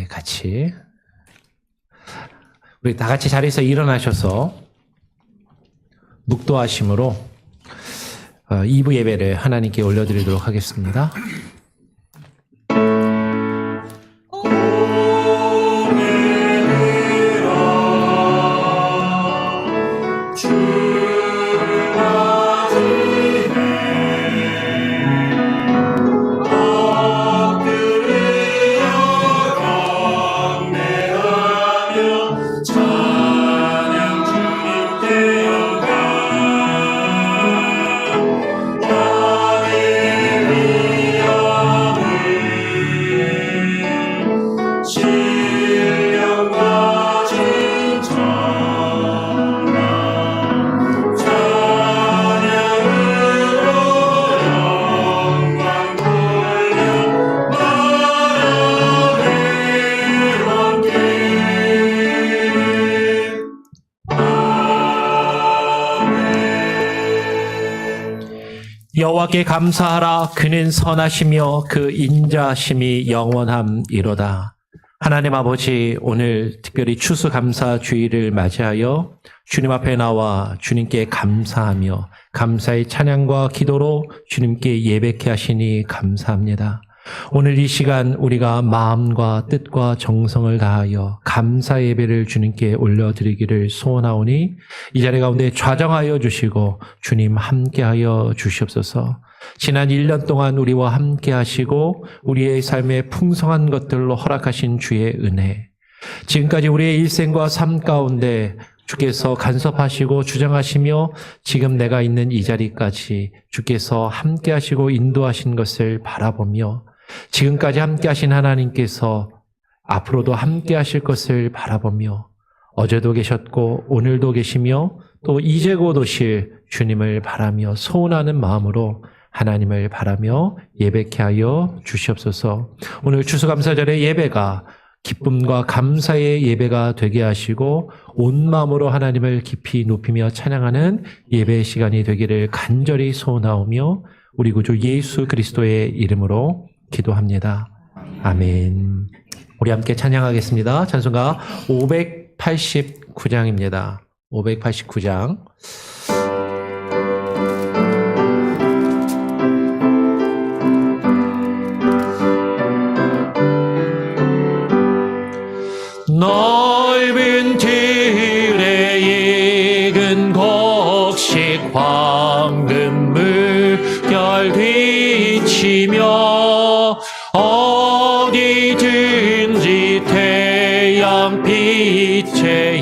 같이 우리 다 같이 자리에서 일어나셔서 묵도하심으로 2부 예배를 하나님께 올려드리도록 하겠습니다. 여호와께 감사하라. 그는 선하시며 그 인자심이 영원함이로다. 하나님 아버지, 오늘 특별히 추수감사주의를 맞이하여 주님 앞에 나와 주님께 감사하며 감사의 찬양과 기도로 주님께 예배케 하시니 감사합니다. 오늘 이 시간 우리가 마음과 뜻과 정성을 다하여 감사 예배를 주님께 올려드리기를 소원하오니 이 자리 가운데 좌정하여 주시고 주님 함께하여 주시옵소서. 지난 1년 동안 우리와 함께 하시고 우리의 삶에 풍성한 것들로 허락하신 주의 은혜, 지금까지 우리의 일생과 삶 가운데 주께서 간섭하시고 주장하시며 지금 내가 있는 이 자리까지 주께서 함께 하시고 인도하신 것을 바라보며 지금까지 함께 하신 하나님께서 앞으로도 함께 하실 것을 바라보며 어제도 계셨고 오늘도 계시며 또 이제 곧 오실 주님을 바라며 소원하는 마음으로 하나님을 바라며 예배케 하여 주시옵소서. 오늘 추수감사절의 예배가 기쁨과 감사의 예배가 되게 하시고 온 마음으로 하나님을 깊이 높이며 찬양하는 예배의 시간이 되기를 간절히 소원하오며 우리 구주 예수 그리스도의 이름으로 기도합니다. 아멘. 우리 함께 찬양하겠습니다. 찬송가 589장입니다. 589장. 넓은 들의 익은 곡식 황금 물결 비치며 어디든지 태양빛에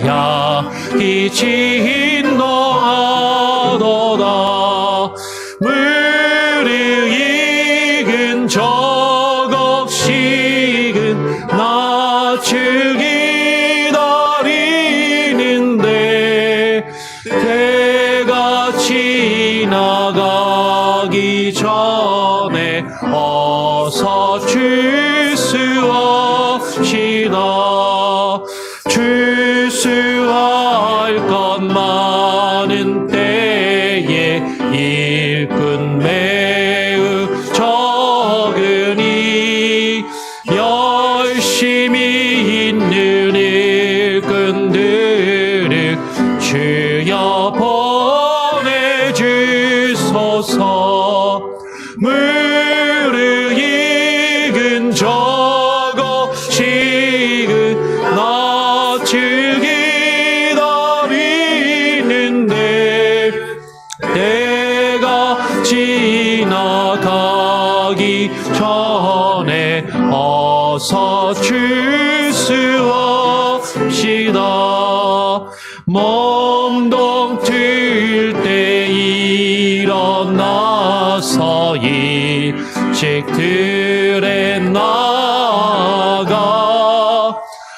향기 진동하도다. 물을 익은 저곡식은 낯을 기다리는데 때가 지나가기 전에 어서 추수합시다. 추수할 것 많은 때에 일꾼 매우 적으니 열심히 있는 일꾼들을 주여 보내주소서. 물을 익은 저곡식은 낯을 기다리는데 때가 지나가기 전에 어서 추수합시다. 몸동 틀 때 일어나서 일찍 들에 나가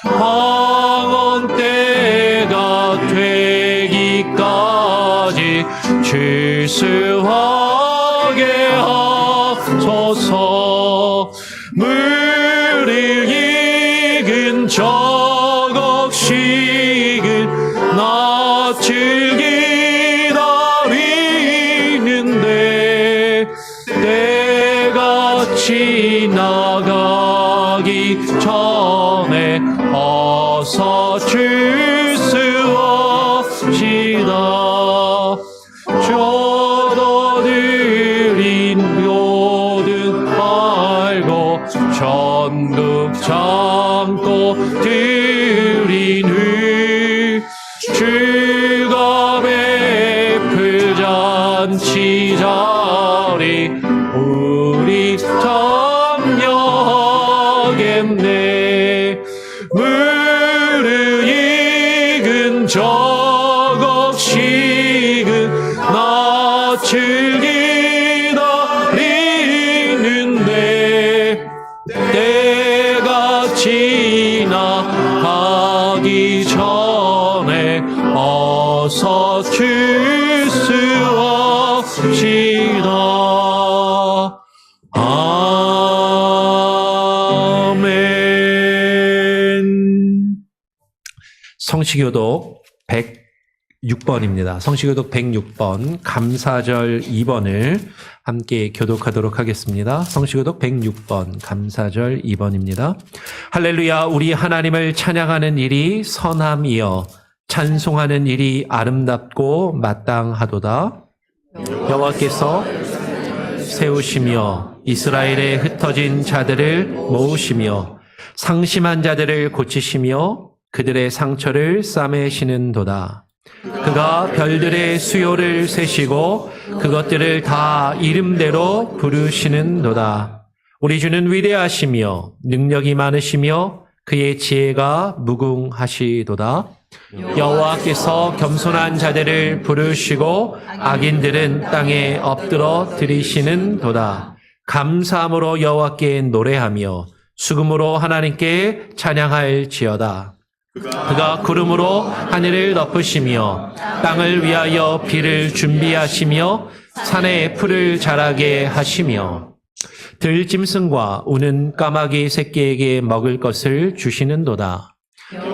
황혼 때가 되기까지 추수하게 하소서. 물을 익은 저곡식은 낯을 기다리는데 때가 지나가 가기 전에 어서 주시옵시다. 저도 드린 모든 알고 전국 참고 드린 후 주가 베풀 잔치 자리 우리 참여하겠네. 무르 익은 저곡 식은 낯을 기다리는데 때가 지나가기 전에 어서 주시옵시다. 아멘. 성시교독 106번입니다. 성시교독 106번 감사절 2번을 함께 교독하도록 하겠습니다. 성시교독 106번 감사절 2번입니다. 할렐루야. 우리 하나님을 찬양하는 일이 선함이여 찬송하는 일이 아름답고 마땅하도다. 여호와께서 세우시며 이스라엘에 흩어진 자들을 모으시며 상심한 자들을 고치시며 그들의 상처를 싸매시는도다. 그가 별들의 수요를 세시고 그것들을 다 이름대로 부르시는도다. 우리 주는 위대하시며 능력이 많으시며 그의 지혜가 무궁하시도다. 여호와께서 겸손한 자들을 부르시고 악인들은 땅에 엎드러 드리시는도다. 감사함으로 여호와께 노래하며 수금으로 하나님께 찬양할지어다. 그가 구름으로 하늘을 덮으시며 땅을 위하여 비를 준비하시며 산에 풀을 자라게 하시며 들짐승과 우는 까마귀 새끼에게 먹을 것을 주시는도다.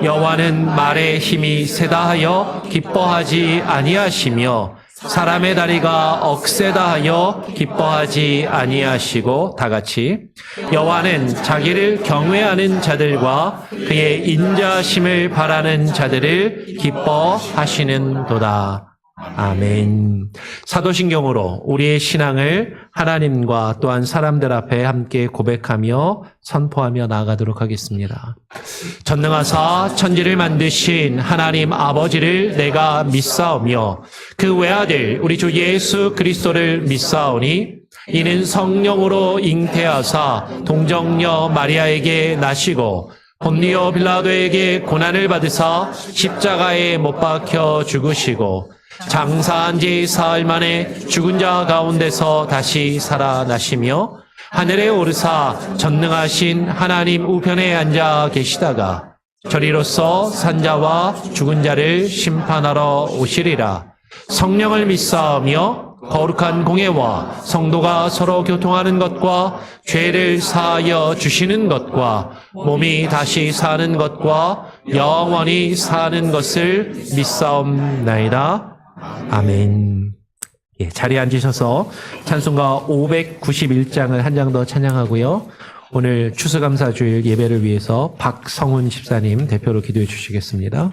여호와는 말의 힘이 세다 하여 기뻐하지 아니하시며 사람의 다리가 억세다 하여 기뻐하지 아니하시고 다같이 여호와는 자기를 경외하는 자들과 그의 인자심을 바라는 자들을 기뻐하시는도다. 아멘. 사도신경으로 우리의 신앙을 하나님과 또한 사람들 앞에 함께 고백하며 선포하며 나아가도록 하겠습니다. 전능하사 천지를 만드신 하나님 아버지를 내가 믿사오며 그 외아들 우리 주 예수 그리스도를 믿사오니 이는 성령으로 잉태하사 동정녀 마리아에게 나시고 본디오 빌라도에게 고난을 받으사 십자가에 못 박혀 죽으시고 장사한 지 사흘 만에 죽은 자 가운데서 다시 살아나시며 하늘에 오르사 전능하신 하나님 우편에 앉아 계시다가 저리로서 산자와 죽은 자를 심판하러 오시리라. 성령을 믿사오며 거룩한 공예와 성도가 서로 교통하는 것과 죄를 사하여 주시는 것과 몸이 다시 사는 것과 영원히 사는 것을 믿사옵나이다. 아멘. 예, 자리에 앉으셔서 찬송가 591장을 한 장 더 찬양하고요. 오늘 추수감사주일 예배를 위해서 박성훈 집사님 대표로 기도해 주시겠습니다.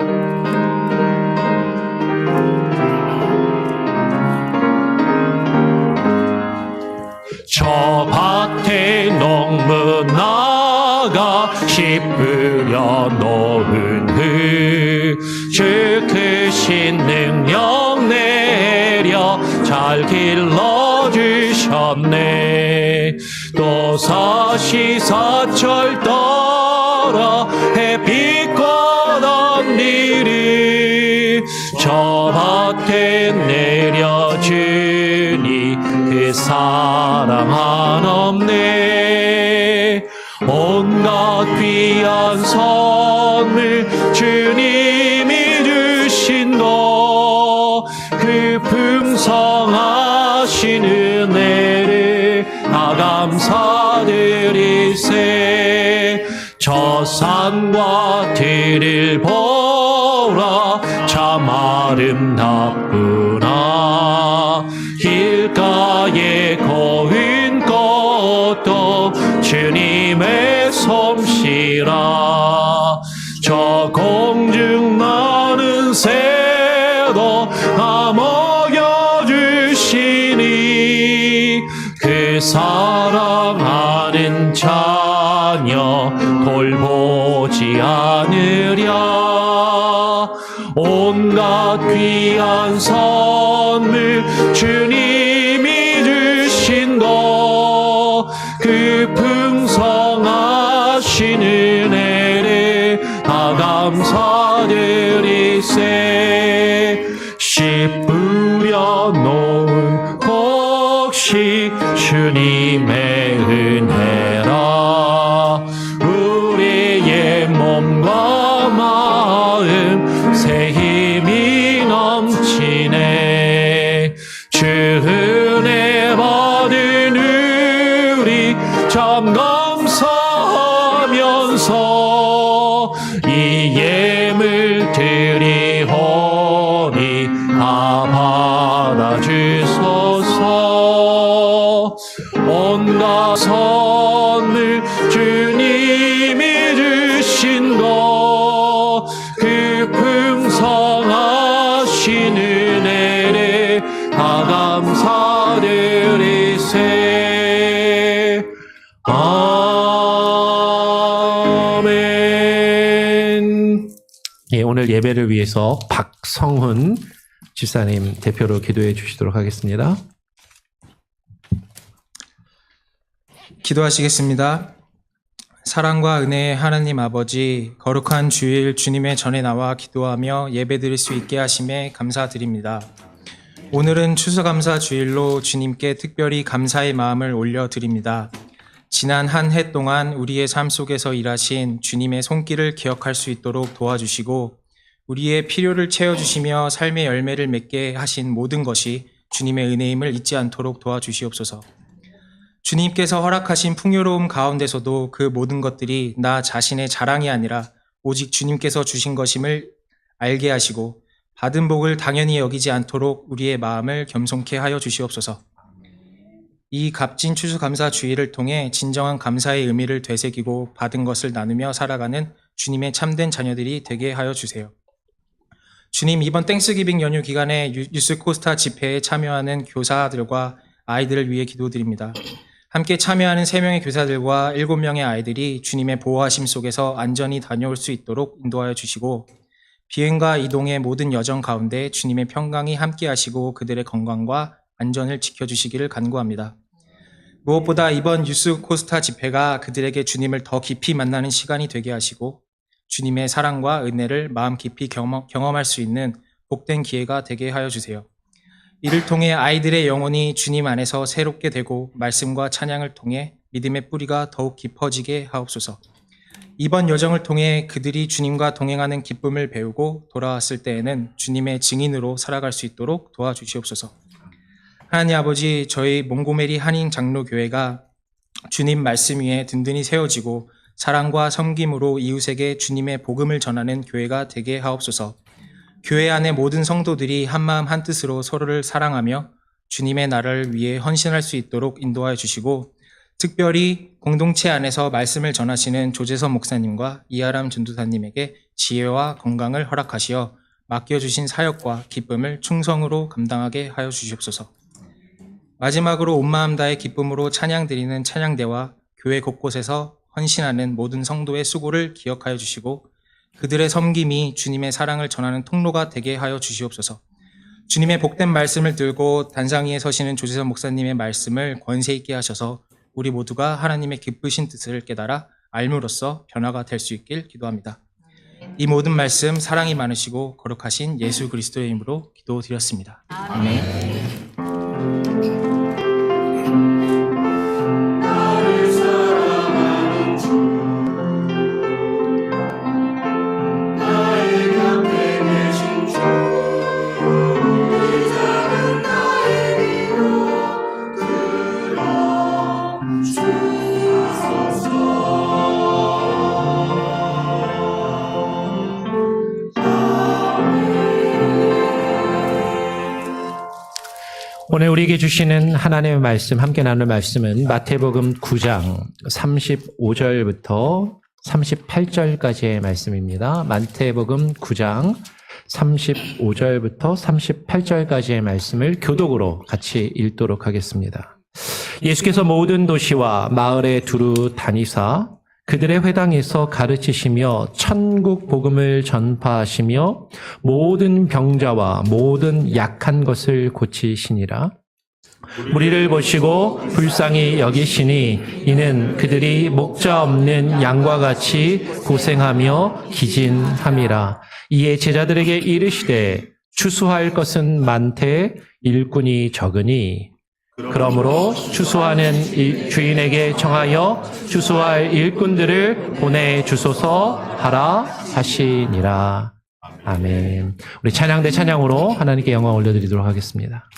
저 밭에 농부 나가 씨 뿌려 놓은 후 주 크신 능력 내려 잘 길러주셨네. 또 사시사철 따라 햇빛과 단비를 저 밭에 내려주니 그 사랑 한없네. 온갖 귀한 선물 주님이 주신 것 그 풍성하신 은혜를 다 감사드리세. 저 산과 들을 보라 참 아름답구나. 길가에 고운 꽃도 주님의 솜씨라. 저 공중 나는 새도 다 먹여주시니 그 사랑하는 자녀 돌보지 않으랴. 온갖 귀한 선물 주님이 주신 것 그 풍성하신 은혜를 다 감사드리세. 씨 뿌려 놓은 곡식 주님의 은혜라. 우리의 몸과 마음 새 힘이 넘치네. 주 은혜 받은 우리 참 감사하면서 이 예물 드리오니 다 받아주소서. 온갖 선물 주님이 주신 것 그 풍성하신 은혜를 다 감사드리세. 아멘. 예, 오늘 예배를 위해서 박성훈 집사님 대표로 기도해 주시도록 하겠습니다. 기도하시겠습니다. 사랑과 은혜의 하나님 아버지, 거룩한 주일 주님의 전에 나와 기도하며 예배드릴 수 있게 하심에 감사드립니다. 오늘은 추수감사 주일로 주님께 특별히 감사의 마음을 올려드립니다. 지난 한 해 동안 우리의 삶 속에서 일하신 주님의 손길을 기억할 수 있도록 도와주시고 우리의 필요를 채워주시며 삶의 열매를 맺게 하신 모든 것이 주님의 은혜임을 잊지 않도록 도와주시옵소서. 주님께서 허락하신 풍요로움 가운데서도 그 모든 것들이 나 자신의 자랑이 아니라 오직 주님께서 주신 것임을 알게 하시고 받은 복을 당연히 여기지 않도록 우리의 마음을 겸손케 하여 주시옵소서. 이 값진 추수감사 주일을 통해 진정한 감사의 의미를 되새기고 받은 것을 나누며 살아가는 주님의 참된 자녀들이 되게 하여 주세요. 주님, 이번 땡스기빙 연휴 기간에 유스코스타 집회에 참여하는 교사들과 아이들을 위해 기도드립니다. 함께 참여하는 3명의 교사들과 7명의 아이들이 주님의 보호하심 속에서 안전히 다녀올 수 있도록 인도하여 주시고 비행과 이동의 모든 여정 가운데 주님의 평강이 함께 하시고 그들의 건강과 안전을 지켜주시기를 간구합니다. 무엇보다 이번 유스코스타 집회가 그들에게 주님을 더 깊이 만나는 시간이 되게 하시고 주님의 사랑과 은혜를 마음 깊이 경험할 수 있는 복된 기회가 되게 하여 주세요. 이를 통해 아이들의 영혼이 주님 안에서 새롭게 되고 말씀과 찬양을 통해 믿음의 뿌리가 더욱 깊어지게 하옵소서. 이번 여정을 통해 그들이 주님과 동행하는 기쁨을 배우고 돌아왔을 때에는 주님의 증인으로 살아갈 수 있도록 도와주시옵소서. 하나님 아버지, 저희 몽고메리 한인 장로교회가 주님 말씀 위에 든든히 세워지고 사랑과 섬김으로 이웃에게 주님의 복음을 전하는 교회가 되게 하옵소서. 교회 안의 모든 성도들이 한마음 한뜻으로 서로를 사랑하며 주님의 나라를 위해 헌신할 수 있도록 인도하여 주시고 특별히 공동체 안에서 말씀을 전하시는 조재선 목사님과 이하람 전도사님에게 지혜와 건강을 허락하시어 맡겨주신 사역과 기쁨을 충성으로 감당하게 하여 주시옵소서. 마지막으로 온 마음 다해 기쁨으로 찬양드리는 찬양대와 교회 곳곳에서 헌신하는 모든 성도의 수고를 기억하여 주시고 그들의 섬김이 주님의 사랑을 전하는 통로가 되게 하여 주시옵소서. 주님의 복된 말씀을 들고 단상 위에 서시는 조재선 목사님의 말씀을 권세 있게 하셔서 우리 모두가 하나님의 기쁘신 뜻을 깨달아 알므로써 변화가 될 수 있길 기도합니다. 이 모든 말씀 사랑이 많으시고 거룩하신 예수 그리스도의 이름으로 기도드렸습니다. 아멘. 오늘 우리에게 주시는 하나님의 말씀, 함께 나눌 말씀은 마태복음 9장 35절부터 38절까지의 말씀입니다. 마태복음 9장 35절부터 38절까지의 말씀을 교독으로 같이 읽도록 하겠습니다. 예수께서 모든 도시와 마을에 두루 다니사 그들의 회당에서 가르치시며 천국 복음을 전파하시며 모든 병자와 모든 약한 것을 고치시니라. 무리를 보시고 불쌍히 여기시니 이는 그들이 목자 없는 양과 같이 고생하며 기진함이라. 이에 제자들에게 이르시되 추수할 것은 많되 일꾼이 적으니 그러므로 추수하는 주인에게 정하여 추수할 일꾼들을 보내주소서 하라 하시니라. 아멘. 우리 찬양대 찬양으로 하나님께 영광 올려드리도록 하겠습니다.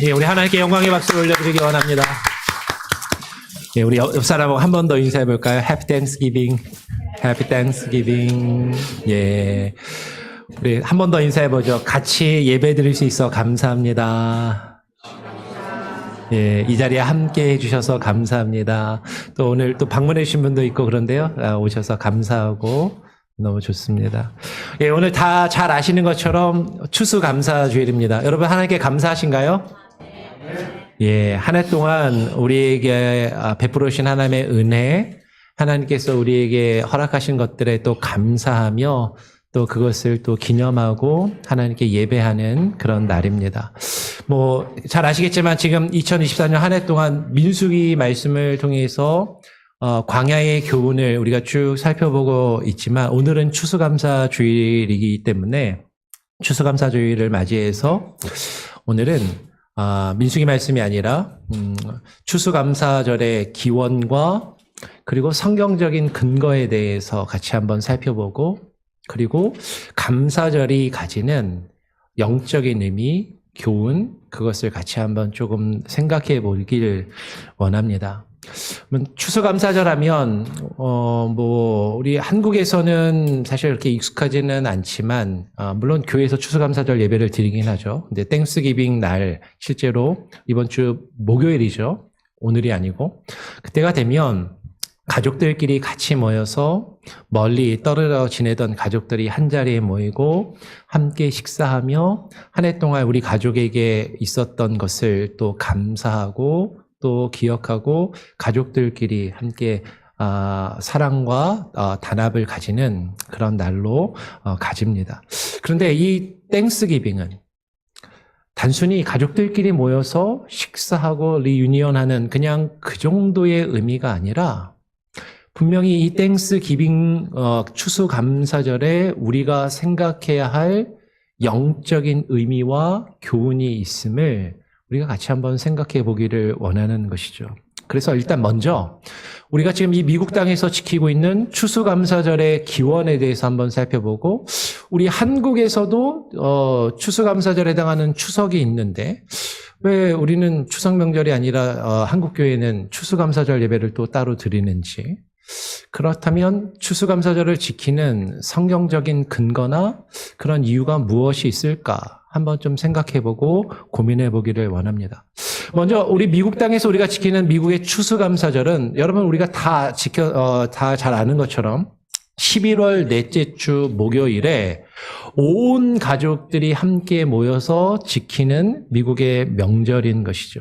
예, 우리 하나님께 영광의 박수를 올려드리기 원합니다. 예, 우리 옆 사람하고 한 번 더 인사해 볼까요? Happy Thanksgiving. Happy Thanksgiving. 예. 우리 한 번 더 인사해 보죠. 같이 예배 드릴 수 있어 감사합니다. 예, 이 자리에 함께 해주셔서 감사합니다. 또 오늘 또 방문해 주신 분도 있고 그런데요. 오셔서 감사하고 너무 좋습니다. 예, 오늘 다 잘 아시는 것처럼 추수감사 주일입니다. 여러분 하나님께 감사하신가요? 예, 한 해 동안 우리에게 베풀어 주신 하나님의 은혜, 하나님께서 우리에게 허락하신 것들에 또 감사하며 또 그것을 또 기념하고 하나님께 예배하는 그런 날입니다. 뭐 잘 아시겠지만 지금 2024년 한 해 동안 민수기 말씀을 통해서 광야의 교훈을 우리가 쭉 살펴보고 있지만 오늘은 추수감사 주일이기 때문에 추수감사 주일을 맞이해서 오늘은 민수기 말씀이 아니라 추수감사절의 기원과 그리고 성경적인 근거에 대해서 같이 한번 살펴보고 그리고 감사절이 가지는 영적인 의미, 교훈 그것을 같이 한번 조금 생각해 보길 원합니다. 추수감사절 하면 뭐 우리 한국에서는 사실 그렇게 익숙하지는 않지만 물론 교회에서 추수감사절 예배를 드리긴 하죠. 근데 땡스기빙 날 실제로 이번 주 목요일이죠. 오늘이 아니고 그때가 되면 가족들끼리 같이 모여서 멀리 떨어져 지내던 가족들이 한자리에 모이고 함께 식사하며 한 해 동안 우리 가족에게 있었던 것을 또 감사하고 또 기억하고 가족들끼리 함께 사랑과 단합을 가지는 그런 날로 가집니다. 그런데 이 땡스기빙은 단순히 가족들끼리 모여서 식사하고 리유니언하는 그냥 그 정도의 의미가 아니라 분명히 이 땡스기빙 추수감사절에 우리가 생각해야 할 영적인 의미와 교훈이 있음을 우리가 같이 한번 생각해 보기를 원하는 것이죠. 그래서 일단 먼저 우리가 지금 이 미국 땅에서 지키고 있는 추수감사절의 기원에 대해서 한번 살펴보고 우리 한국에서도 추수감사절에 해당하는 추석이 있는데 왜 우리는 추석 명절이 아니라 한국교회는 추수감사절 예배를 또 따로 드리는지 그렇다면 추수감사절을 지키는 성경적인 근거나 그런 이유가 무엇이 있을까 한번 좀 생각해보고 고민해보기를 원합니다. 먼저 우리 미국 땅에서 우리가 지키는 미국의 추수감사절은 여러분 우리가 다 잘 아는 것처럼 11월 넷째 주 목요일에 온 가족들이 함께 모여서 지키는 미국의 명절인 것이죠.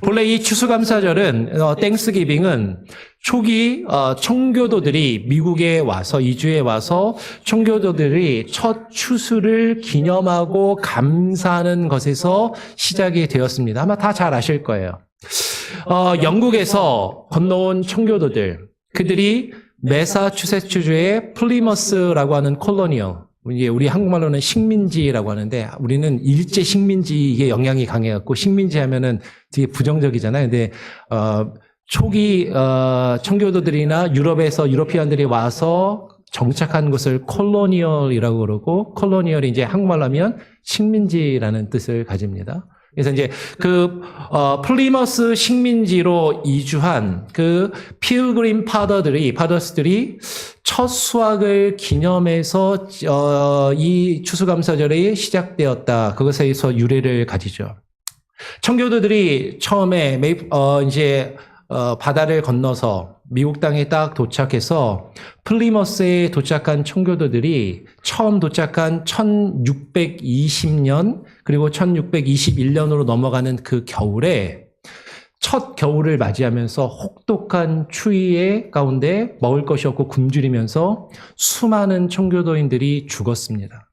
본래 이 추수감사절은 땡스기빙은 초기 청교도들이 미국에 와서 이주해 와서 청교도들이 첫 추수를 기념하고 감사하는 것에서 시작이 되었습니다. 아마 다 잘 아실 거예요. 영국에서 건너온 청교도들 그들이 매사추세츠주의 플리머스라고 하는 콜로니얼 우리 한국말로는 식민지라고 하는데 우리는 일제 식민지의 영향이 강해갖고 식민지 하면은 되게 부정적이잖아요. 근데 초기 청교도들이나 유럽에서 유로피언들이 와서 정착한 곳을 콜로니얼이라고 그러고 콜로니얼이 이제 한국말로 하면 식민지라는 뜻을 가집니다. 그래서 이제 그 플리머스 식민지로 이주한 그 필그림 파더스들이 첫 수확을 기념해서 이 추수감사절이 시작되었다. 그것에서 유래를 가지죠. 청교도들이 처음에 이제 바다를 건너서 미국 땅에 딱 도착해서 플리머스에 도착한 청교도들이 처음 도착한 1620년 그리고 1621년으로 넘어가는 그 겨울에 첫 겨울을 맞이하면서 혹독한 추위의 가운데 먹을 것이 없고 굶주리면서 수많은 청교도인들이 죽었습니다.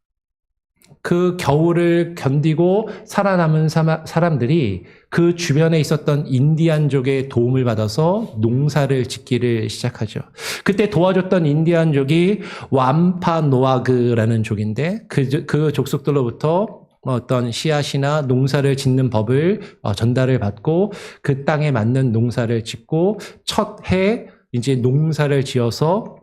그 겨울을 견디고 살아남은 사람들이 그 주변에 있었던 인디안족의 도움을 받아서 농사를 짓기를 시작하죠. 그때 도와줬던 인디안족이 왬파노아그라는 족인데 그 족속들로부터 어떤 씨앗이나 농사를 짓는 법을 전달을 받고 그 땅에 맞는 농사를 짓고 첫 해 이제 농사를 지어서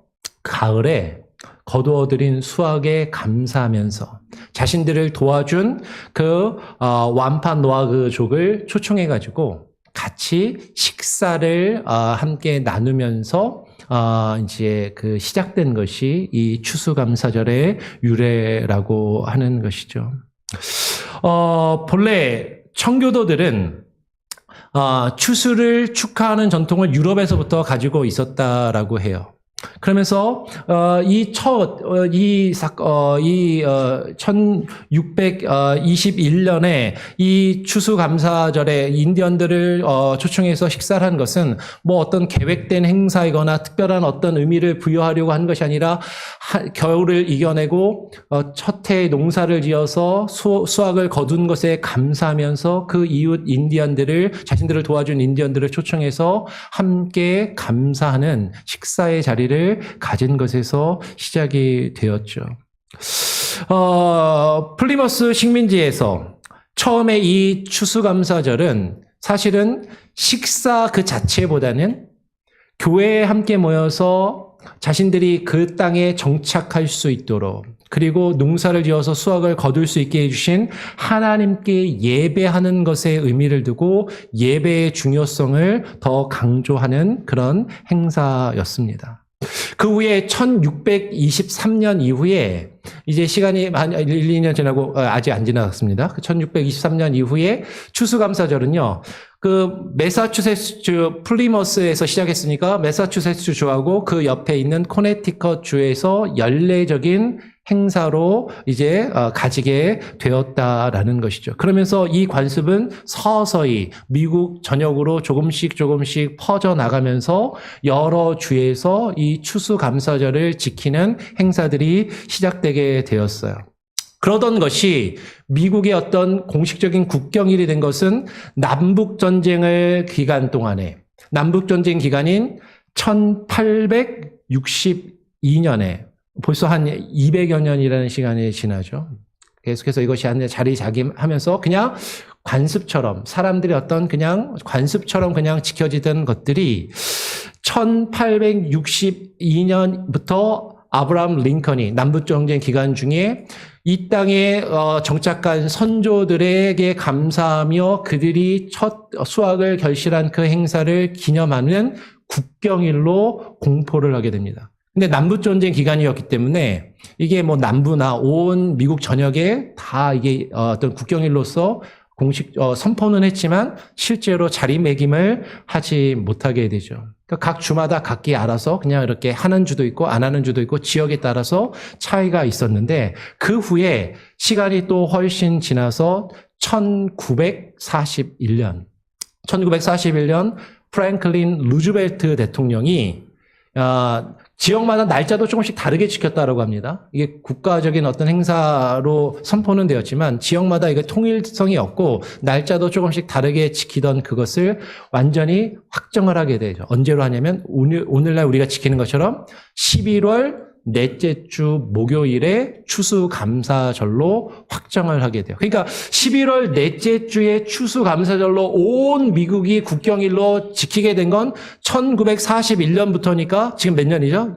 가을에 거두어들인 수확에 감사하면서 자신들을 도와준 그 완파 노아그족을 초청해가지고 같이 식사를 함께 나누면서 이제 그 시작된 것이 이 추수감사절의 유래라고 하는 것이죠. 본래 청교도들은 추수를 축하하는 전통을 유럽에서부터 가지고 있었다라고 해요. 그러면서 1621년에 이 추수감사절에 인디언들을 초청해서 식사를 한 것은 뭐 어떤 계획된 행사이거나 특별한 어떤 의미를 부여하려고 한 것이 아니라 겨울을 이겨내고 첫 해에 농사를 지어서 수확을 거둔 것에 감사하면서 그 이웃 인디언들을, 자신들을 도와준 인디언들을 초청해서 함께 감사하는 식사의 자리를 가진 것에서 시작이 되었죠. 플리머스 식민지에서 처음에 이 추수감사절은 사실은 식사 그 자체보다는 교회에 함께 모여서 자신들이 그 땅에 정착할 수 있도록, 그리고 농사를 지어서 수확을 거둘 수 있게 해주신 하나님께 예배하는 것에 의미를 두고 예배의 중요성을 더 강조하는 그런 행사였습니다. 그 후에 1623년 이후에 이제 시간이 한 1, 2년 지나고 아직 안 지나갔습니다. 1623년 이후에 추수감사절은요. 그 매사추세츠 플리머스에서 시작했으니까 매사추세츠 주하고 그 옆에 있는 코네티컷 주에서 연례적인 행사로 이제 가지게 되었다라는 것이죠. 그러면서 이 관습은 서서히 미국 전역으로 조금씩 퍼져나가면서 여러 주에서 이 추수감사절을 지키는 행사들이 시작되게 되었어요. 그러던 것이 미국의 어떤 공식적인 국경일이 된 것은 남북전쟁의 기간 동안에, 남북전쟁 기간인 1862년에 벌써 한 200여 년이라는 시간이 지나죠. 계속해서 이것이 자리자김하면서 그냥 관습처럼, 사람들의 어떤 그냥 관습처럼 그냥 지켜지던 것들이 1862년부터 아브라함 링컨이 남북전쟁 기간 중에 이 땅에 정착한 선조들에게 감사하며 그들이 첫 수확을 결실한 그 행사를 기념하는 국경일로 공포를 하게 됩니다. 근데 남북전쟁 기간이었기 때문에 이게 뭐 남부나 온 미국 전역에 다 이게 어떤 국경일로서 공식 선포는 했지만 실제로 자리매김을 하지 못하게 되죠. 그러니까 각 주마다 각기 알아서 그냥 이렇게 하는 주도 있고 안 하는 주도 있고 지역에 따라서 차이가 있었는데 그 후에 시간이 또 훨씬 지나서 1941년 프랭클린 루즈벨트 대통령이 지역마다 날짜도 조금씩 다르게 지켰다라고 합니다. 이게 국가적인 어떤 행사로 선포는 되었지만 지역마다 이게 통일성이 없고 날짜도 조금씩 다르게 지키던 그것을 완전히 확정을 하게 되죠. 언제로 하냐면 오늘날 우리가 지키는 것처럼 11월 넷째 주 목요일에 추수감사절로 확정을 하게 돼요. 그러니까 11월 넷째 주의 추수감사절로 온 미국이 국경일로 지키게 된 건 1941년부터니까 지금 몇 년이죠?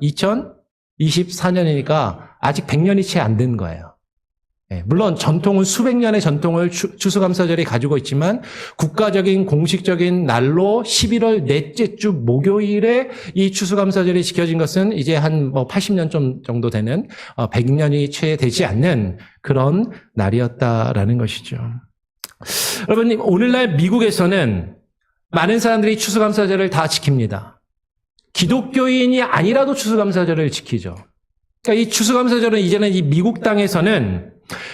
2024년이니까 아직 100년이 채 안 된 거예요. 물론 전통은 수백 년의 전통을 추수감사절이 가지고 있지만 국가적인 공식적인 날로 11월 넷째 주 목요일에 이 추수감사절이 지켜진 것은 이제 한 80년 정도 되는 100년이 채 되지 않는 그런 날이었다라는 것이죠. 여러분, 오늘날 미국에서는 많은 사람들이 추수감사절을 다 지킵니다. 기독교인이 아니라도 추수감사절을 지키죠. 그러니까 이 추수감사절은 이제는 이 미국 땅에서는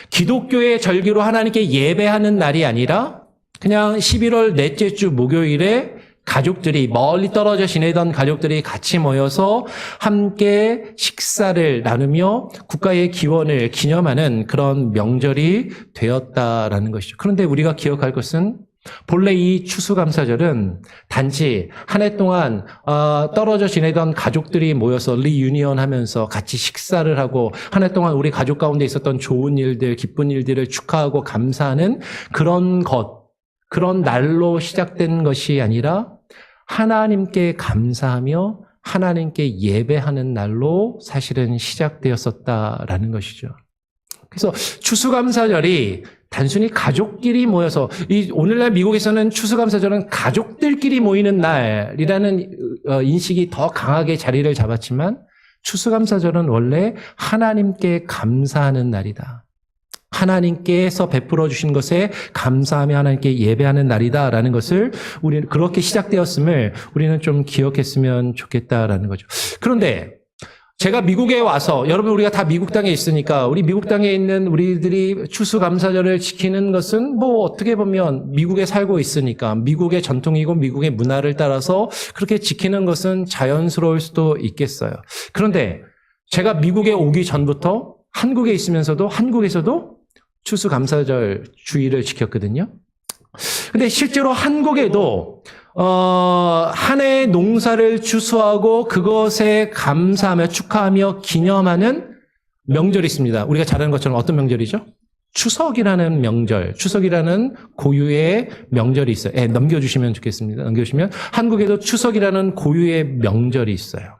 기독교의 절기로 하나님께 예배하는 날이 아니라 그냥 11월 넷째 주 목요일에 가족들이 멀리 떨어져 지내던 가족들이 같이 모여서 함께 식사를 나누며 국가의 기원을 기념하는 그런 명절이 되었다라는 것이죠. 그런데 우리가 기억할 것은 본래 이 추수감사절은 단지 한 해 동안 떨어져 지내던 가족들이 모여서 리유니언 하면서 같이 식사를 하고 한 해 동안 우리 가족 가운데 있었던 좋은 일들, 기쁜 일들을 축하하고 감사하는 그런 날로 시작된 것이 아니라 하나님께 감사하며 하나님께 예배하는 날로 사실은 시작되었었다라는 것이죠. 그래서 추수감사절이 단순히 가족끼리 모여서 오늘날 미국에서는 추수감사절은 가족들끼리 모이는 날이라는 인식이 더 강하게 자리를 잡았지만 추수감사절은 원래 하나님께 감사하는 날이다. 하나님께서 베풀어 주신 것에 감사하며 하나님께 예배하는 날이다라는 것을 우리는 그렇게 시작되었음을 우리는 좀 기억했으면 좋겠다라는 거죠. 그런데 제가 미국에 와서 여러분 우리가 다 미국 땅에 있으니까 우리 미국 땅에 있는 우리들이 추수감사절을 지키는 것은 뭐 어떻게 보면 미국에 살고 있으니까 미국의 전통이고 미국의 문화를 따라서 그렇게 지키는 것은 자연스러울 수도 있겠어요. 그런데 제가 미국에 오기 전부터 한국에 있으면서도 한국에서도 추수감사절 주일을 지켰거든요. 근데 실제로 한국에도 한 해의 농사를 추수하고 그것에 감사하며 축하하며 기념하는 명절이 있습니다. 우리가 잘 아는 것처럼 어떤 명절이죠? 추석이라는 명절, 추석이라는 고유의 명절이 있어요. 넘겨주시면 좋겠습니다. 넘겨주시면 한국에도 추석이라는 고유의 명절이 있어요.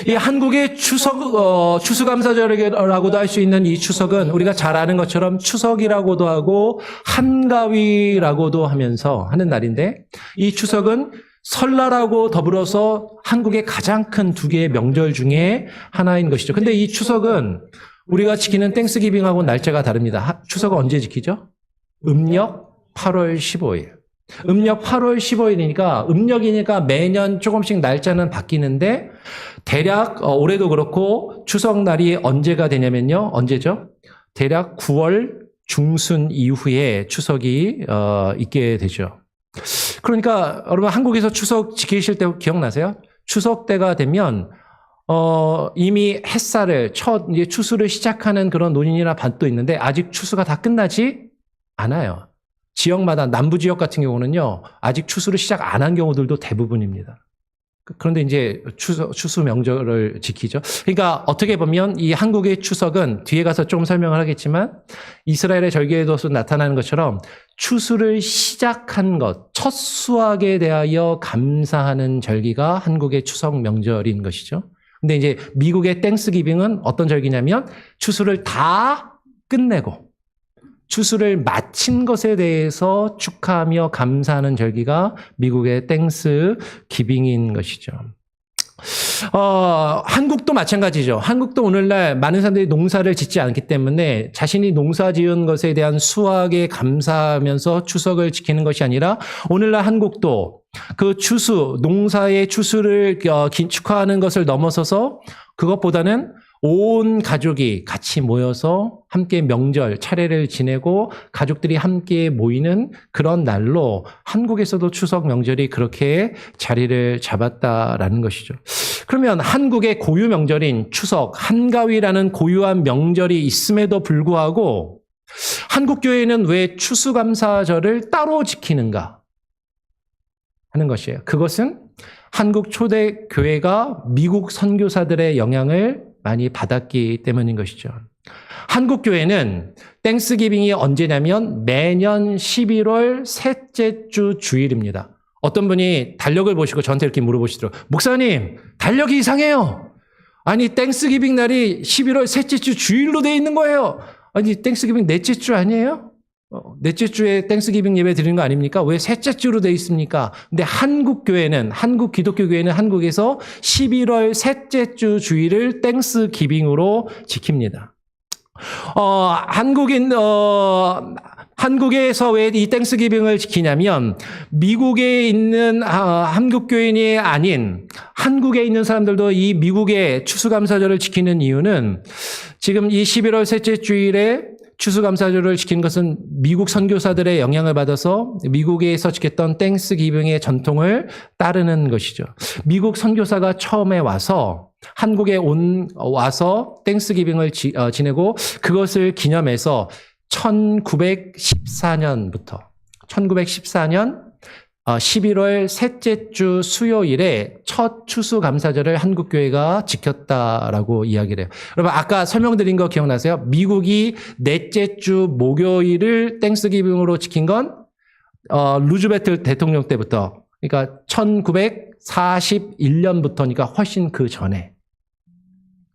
이 한국의 추수감사절이라고도 할 수 있는 이 추석은 우리가 잘 아는 것처럼 추석이라고도 하고 한가위라고도 하면서 하는 날인데 이 추석은 설날하고 더불어서 한국의 가장 큰 두 개의 명절 중에 하나인 것이죠. 근데 이 추석은 우리가 지키는 땡스기빙하고 날짜가 다릅니다. 추석은 언제 지키죠? 음력 8월 15일. 음력 8월 15일이니까 음력이니까 매년 조금씩 날짜는 바뀌는데 대략 올해도 그렇고 추석날이 언제가 되냐면요. 언제죠? 대략 9월 중순 이후에 추석이 있게 되죠. 그러니까 여러분 한국에서 추석 지키실 때 기억나세요? 추석 때가 되면 이미 햇살을 이제 추수를 시작하는 그런 논인이나 밭도 있는데 아직 추수가 다 끝나지 않아요. 지역마다 남부 지역 같은 경우는요. 아직 추수를 시작 안 한 경우들도 대부분입니다. 그런데 이제 추수 명절을 지키죠. 그러니까 어떻게 보면 이 한국의 추석은 뒤에 가서 조금 설명을 하겠지만 이스라엘의 절기에도 나타나는 것처럼 추수를 시작한 것, 첫 수확에 대하여 감사하는 절기가 한국의 추석 명절인 것이죠. 근데 이제 미국의 땡스기빙은 어떤 절기냐면 추수를 다 끝내고 추수를 마친 것에 대해서 축하하며 감사하는 절기가 미국의 땡스 기빙인 것이죠. 한국도 마찬가지죠. 한국도 오늘날 많은 사람들이 농사를 짓지 않기 때문에 자신이 농사 지은 것에 대한 수확에 감사하면서 추석을 지키는 것이 아니라 오늘날 한국도 그 농사의 추수를 축하하는 것을 넘어서서 그것보다는 온 가족이 같이 모여서 함께 명절, 차례를 지내고 가족들이 함께 모이는 그런 날로 한국에서도 추석 명절이 그렇게 자리를 잡았다라는 것이죠. 그러면 한국의 고유 명절인 추석, 한가위라는 고유한 명절이 있음에도 불구하고 한국교회는 왜 추수감사절을 따로 지키는가 하는 것이에요. 그것은 한국 초대교회가 미국 선교사들의 영향을 많이 받았기 때문인 것이죠. 한국 교회는 땡스기빙이 언제냐면 매년 11월 셋째 주 주일입니다. 어떤 분이 달력을 보시고 저한테 이렇게 물어보시더라고요. 목사님, 달력이 이상해요. 아니 땡스기빙 날이 11월 셋째 주 주일로 돼 있는 거예요. 아니 땡스기빙 넷째 주 아니에요? 넷째 주에 땡스기빙 예배 드리는 거 아닙니까? 왜 셋째 주로 돼 있습니까? 근데 한국 기독교 교회는 한국에서 11월 셋째 주 주일을 땡스기빙으로 지킵니다. 한국에서 왜 이 땡스기빙을 지키냐면 미국에 있는 한국 교인이 아닌 한국에 있는 사람들도 이 미국의 추수감사절을 지키는 이유는 지금 이 11월 셋째 주일에 추수감사절을 지킨 것은 미국 선교사들의 영향을 받아서 미국에서 지켰던 땡스기빙의 전통을 따르는 것이죠. 미국 선교사가 처음에 와서 한국에 와서 땡스기빙을 지내고 그것을 기념해서 1914년 11월 셋째 주 수요일에 첫 추수감사절을 한국교회가 지켰다라고 이야기를 해요. 여러분 아까 설명드린 거 기억나세요? 미국이 넷째 주 목요일을 땡스기빙으로 지킨 건 루즈벨트 대통령 때부터 그러니까 1941년부터니까 훨씬 그 전에.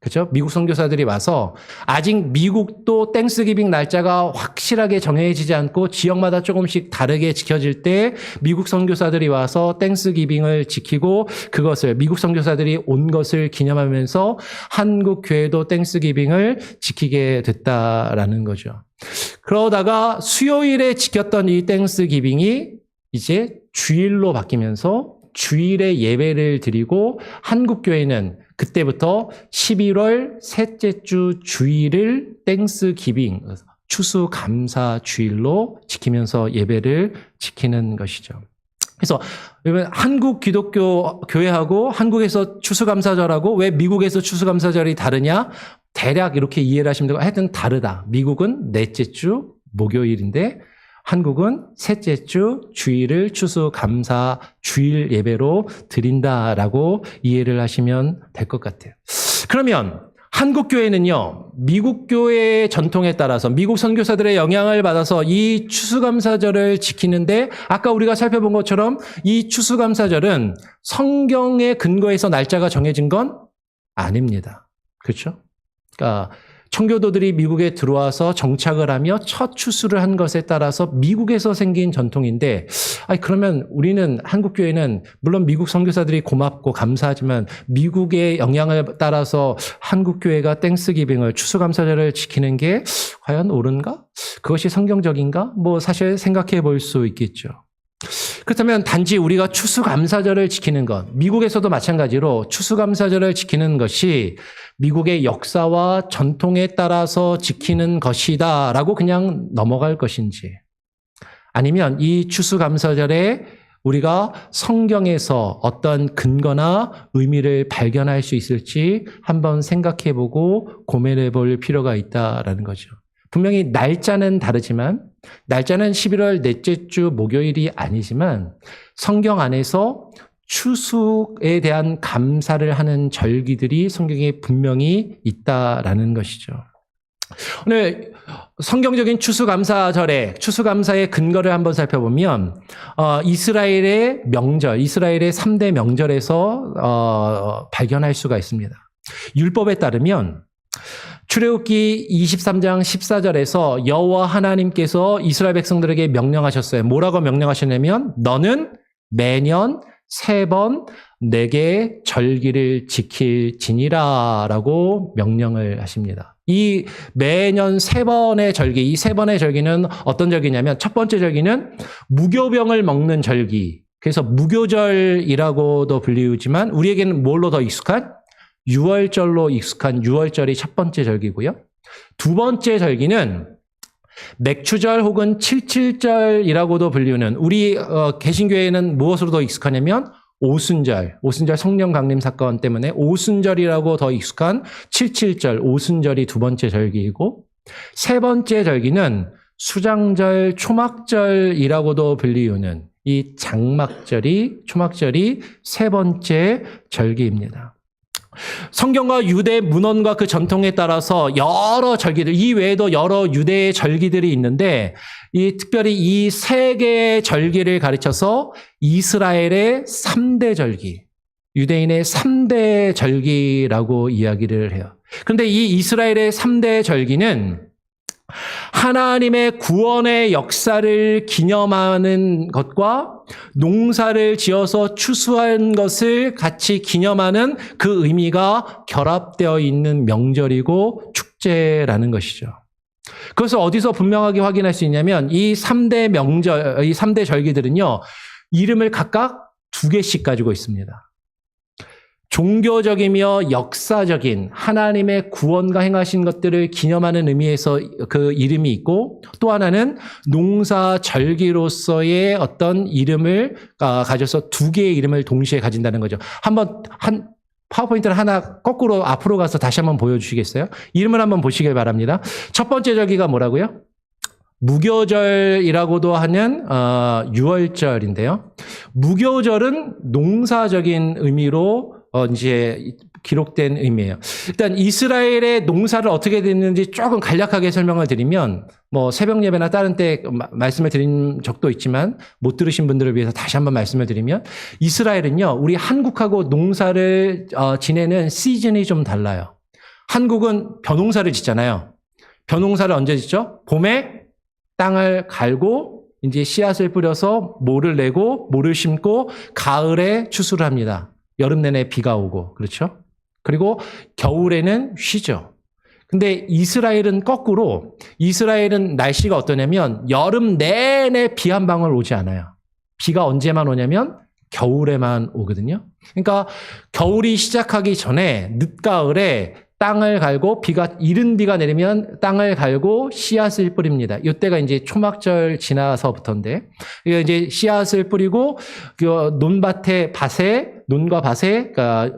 그죠? 미국 선교사들이 와서 아직 미국도 땡스기빙 날짜가 확실하게 정해지지 않고 지역마다 조금씩 다르게 지켜질 때 미국 선교사들이 와서 땡스기빙을 지키고 그것을 미국 선교사들이 온 것을 기념하면서 한국 교회도 땡스기빙을 지키게 됐다라는 거죠. 그러다가 수요일에 지켰던 이 땡스기빙이 이제 주일로 바뀌면서 주일에 예배를 드리고 한국 교회는 그때부터 11월 셋째 주 주일을 땡스기빙, 추수감사 주일로 지키면서 예배를 지키는 것이죠. 그래서 한국 기독교 교회하고 한국에서 추수감사절하고 왜 미국에서 추수감사절이 다르냐? 대략 이렇게 이해를 하시면 되고 하여튼 다르다. 미국은 넷째 주 목요일인데 한국은 셋째 주 주일을 추수감사 주일 예배로 드린다라고 이해를 하시면 될 것 같아요. 그러면 한국 교회는요, 미국 교회의 전통에 따라서 미국 선교사들의 영향을 받아서 이 추수감사절을 지키는데 아까 우리가 살펴본 것처럼 이 추수감사절은 성경의 근거에서 날짜가 정해진 건 아닙니다. 그렇죠? 그러니까 청교도들이 미국에 들어와서 정착을 하며 첫 추수를 한 것에 따라서 미국에서 생긴 전통인데, 그러면 우리는 한국교회는 물론 미국 선교사들이 고맙고 감사하지만 미국의 영향을 따라서 한국교회가 땡스기빙을 추수감사절을 지키는 게 과연 옳은가? 그것이 성경적인가? 사실 생각해 볼 수 있겠죠. 그렇다면 단지 우리가 추수감사절을 지키는 것, 미국에서도 마찬가지로 추수감사절을 지키는 것이 미국의 역사와 전통에 따라서 지키는 것이다 라고 그냥 넘어갈 것인지, 아니면 이 추수감사절에 우리가 성경에서 어떤 근거나 의미를 발견할 수 있을지 한번 생각해보고 고민해 볼 필요가 있다라는 거죠. 분명히 날짜는 다르지만, 날짜는 11월 넷째 주 목요일이 아니지만 성경 안에서 추수에 대한 감사를 하는 절기들이 성경에 분명히 있다라는 것이죠. 오늘 성경적인 추수감사절에 추수감사의 근거를 한번 살펴보면 이스라엘의 명절, 이스라엘의 3대 명절에서 발견할 수가 있습니다. 율법에 따르면 출애굽기 23장 14절에서 여호와 하나님께서 이스라엘 백성들에게 명령하셨어요. 뭐라고 명령하셨냐면 너는 매년 3번 내게 절기를 지킬지니라 라고 명령을 하십니다. 이 매년 3번의 절기, 이 3번의 절기는 어떤 절기냐면 첫 번째 절기는 무교병을 먹는 절기. 그래서 무교절이라고도 불리우지만 우리에게는 뭘로 더 익숙한? 유월절로 익숙한 유월절이 첫 번째 절기고요. 두 번째 절기는 맥추절 혹은 칠칠절이라고도 불리우는 우리 개신교회는 무엇으로 더 익숙하냐면 오순절 성령 강림 사건 때문에 오순절이라고 더 익숙한 칠칠절, 오순절이 두 번째 절기이고 세 번째 절기는 수장절, 초막절이라고도 불리우는 이 초막절이 세 번째 절기입니다. 성경과 유대 문헌과 그 전통에 따라서 여러 절기들, 이 외에도 여러 유대의 절기들이 있는데 특별히 이 세 개의 절기를 가르쳐서 이스라엘의 3대 절기, 유대인의 3대 절기라고 이야기를 해요. 그런데 이 이스라엘의 3대 절기는 하나님의 구원의 역사를 기념하는 것과 농사를 지어서 추수한 것을 같이 기념하는 그 의미가 결합되어 있는 명절이고 축제라는 것이죠. 그것을 어디서 분명하게 확인할 수 있냐면 이 3대 명절, 이 3대 절기들은요, 이름을 각각 2개씩 가지고 있습니다. 종교적이며 역사적인 하나님의 구원과 행하신 것들을 기념하는 의미에서 그 이름이 있고 또 하나는 농사절기로서의 어떤 이름을 가져서 2개의 이름을 동시에 가진다는 거죠. 파워포인트를 하나 거꾸로 앞으로 가서 다시 한번 보여주시겠어요? 이름을 한번 보시길 바랍니다. 첫 번째 절기가 뭐라고요? 무교절이라고도 하는 유월절인데요. 무교절은 농사적인 의미로 이제 기록된 의미예요. 일단 이스라엘의 농사를 어떻게 됐는지 조금 간략하게 설명을 드리면 뭐 새벽 예배나 다른 때 말씀을 드린 적도 있지만 못 들으신 분들을 위해서 다시 한번 말씀을 드리면 이스라엘은요, 우리 한국하고 농사를 지내는 시즌이 좀 달라요. 한국은 벼농사를 짓잖아요. 벼농사를 언제 짓죠? 봄에 땅을 갈고 이제 씨앗을 뿌려서 모를 내고 모를 심고 가을에 추수를 합니다. 여름 내내 비가 오고, 그렇죠? 그리고 겨울에는 쉬죠. 근데 이스라엘은 거꾸로, 이스라엘은 날씨가 어떠냐면 여름 내내 비 한 방울 오지 않아요. 비가 언제만 오냐면 겨울에만 오거든요. 그러니까 겨울이 시작하기 전에 늦가을에 땅을 갈고 이른 비가 내리면 땅을 갈고 씨앗을 뿌립니다. 이때가 이제 초막절 지나서부터인데, 이제 씨앗을 뿌리고 논과 밭에, 그러니까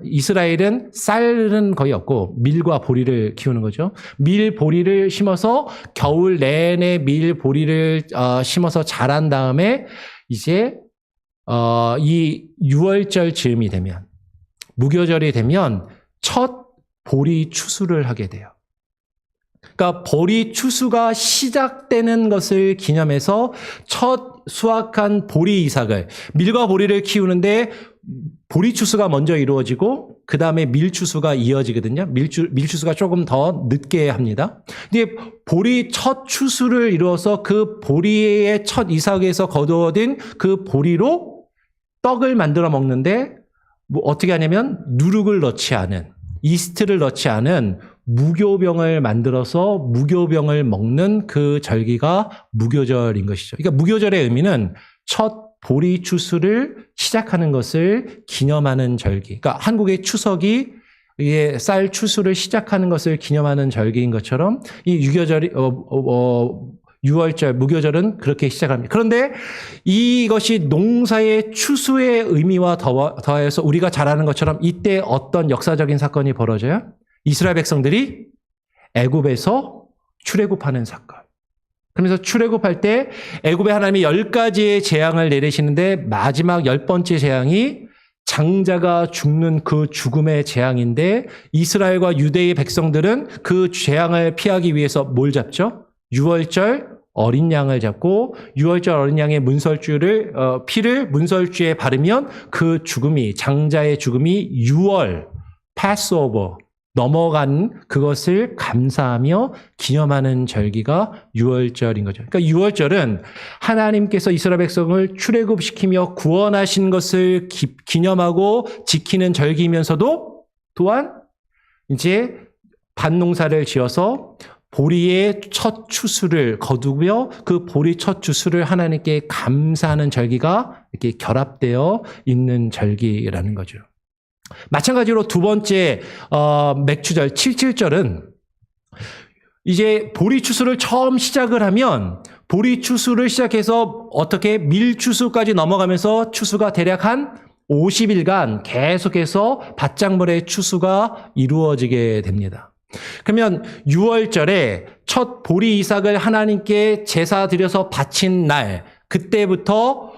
이스라엘은 쌀은 거의 없고 밀과 보리를 키우는 거죠. 밀 보리를 심어서 겨울 내내 밀 보리를 심어서 자란 다음에 이제 이 6월절 즈음이 되면, 무교절이 되면 첫 보리 추수를 하게 돼요. 그러니까 보리 추수가 시작되는 것을 기념해서 첫 수확한 보리 이삭을, 밀과 보리를 키우는데 보리 추수가 먼저 이루어지고 그 다음에 밀 추수가 이어지거든요. 밀 추수가 조금 더 늦게 합니다. 근데 보리 첫 추수를 이루어서 그 보리의 첫 이삭에서 거두어진 그 보리로 떡을 만들어 먹는데 뭐 어떻게 하냐면 누룩을 넣지 않은, 이스트를 넣지 않은 무교병을 만들어서 무교병을 먹는 그 절기가 무교절인 것이죠. 그러니까 무교절의 의미는 첫 보리 추수를 시작하는 것을 기념하는 절기. 그러니까 한국의 추석이 쌀 추수를 시작하는 것을 기념하는 절기인 것처럼 이 6월절, 무교절은 그렇게 시작합니다. 그런데 이것이 농사의 추수의 의미와 더하여서 우리가 잘 아는 것처럼 이때 어떤 역사적인 사건이 벌어져요? 이스라엘 백성들이 애굽에서 출애굽하는 사건. 그러면서 출애굽할 때 애굽에 하나님이 10가지의 재앙을 내리시는데 마지막 10번째 재앙이 장자가 죽는 그 죽음의 재앙인데, 이스라엘과 유대의 백성들은 그 재앙을 피하기 위해서 뭘 잡죠? 6월절 어린 양을 잡고 6월절 어린 양의 피를 문설주에 바르면 그 죽음이, 장자의 죽음이 6월 패스오버 넘어간 그것을 감사하며 기념하는 절기가 6월절인 거죠. 그러니까 6월절은 하나님께서 이스라엘 백성을 출애굽시키며 구원하신 것을 기념하고 지키는 절기이면서도 또한 이제 밭농사를 지어서 보리의 첫 추수를 거두며 그 보리 첫 추수를 하나님께 감사하는 절기가 이렇게 결합되어 있는 절기라는 거죠. 마찬가지로 두 번째 맥추절 77절은 이제 보리 추수를 처음 시작을 하면 보리 추수를 시작해서 어떻게 밀 추수까지 넘어가면서 추수가 대략 한 50일간 계속해서 밭작물의 추수가 이루어지게 됩니다. 그러면 6월절에 첫 보리 이삭을 하나님께 제사 드려서 바친 날, 그때부터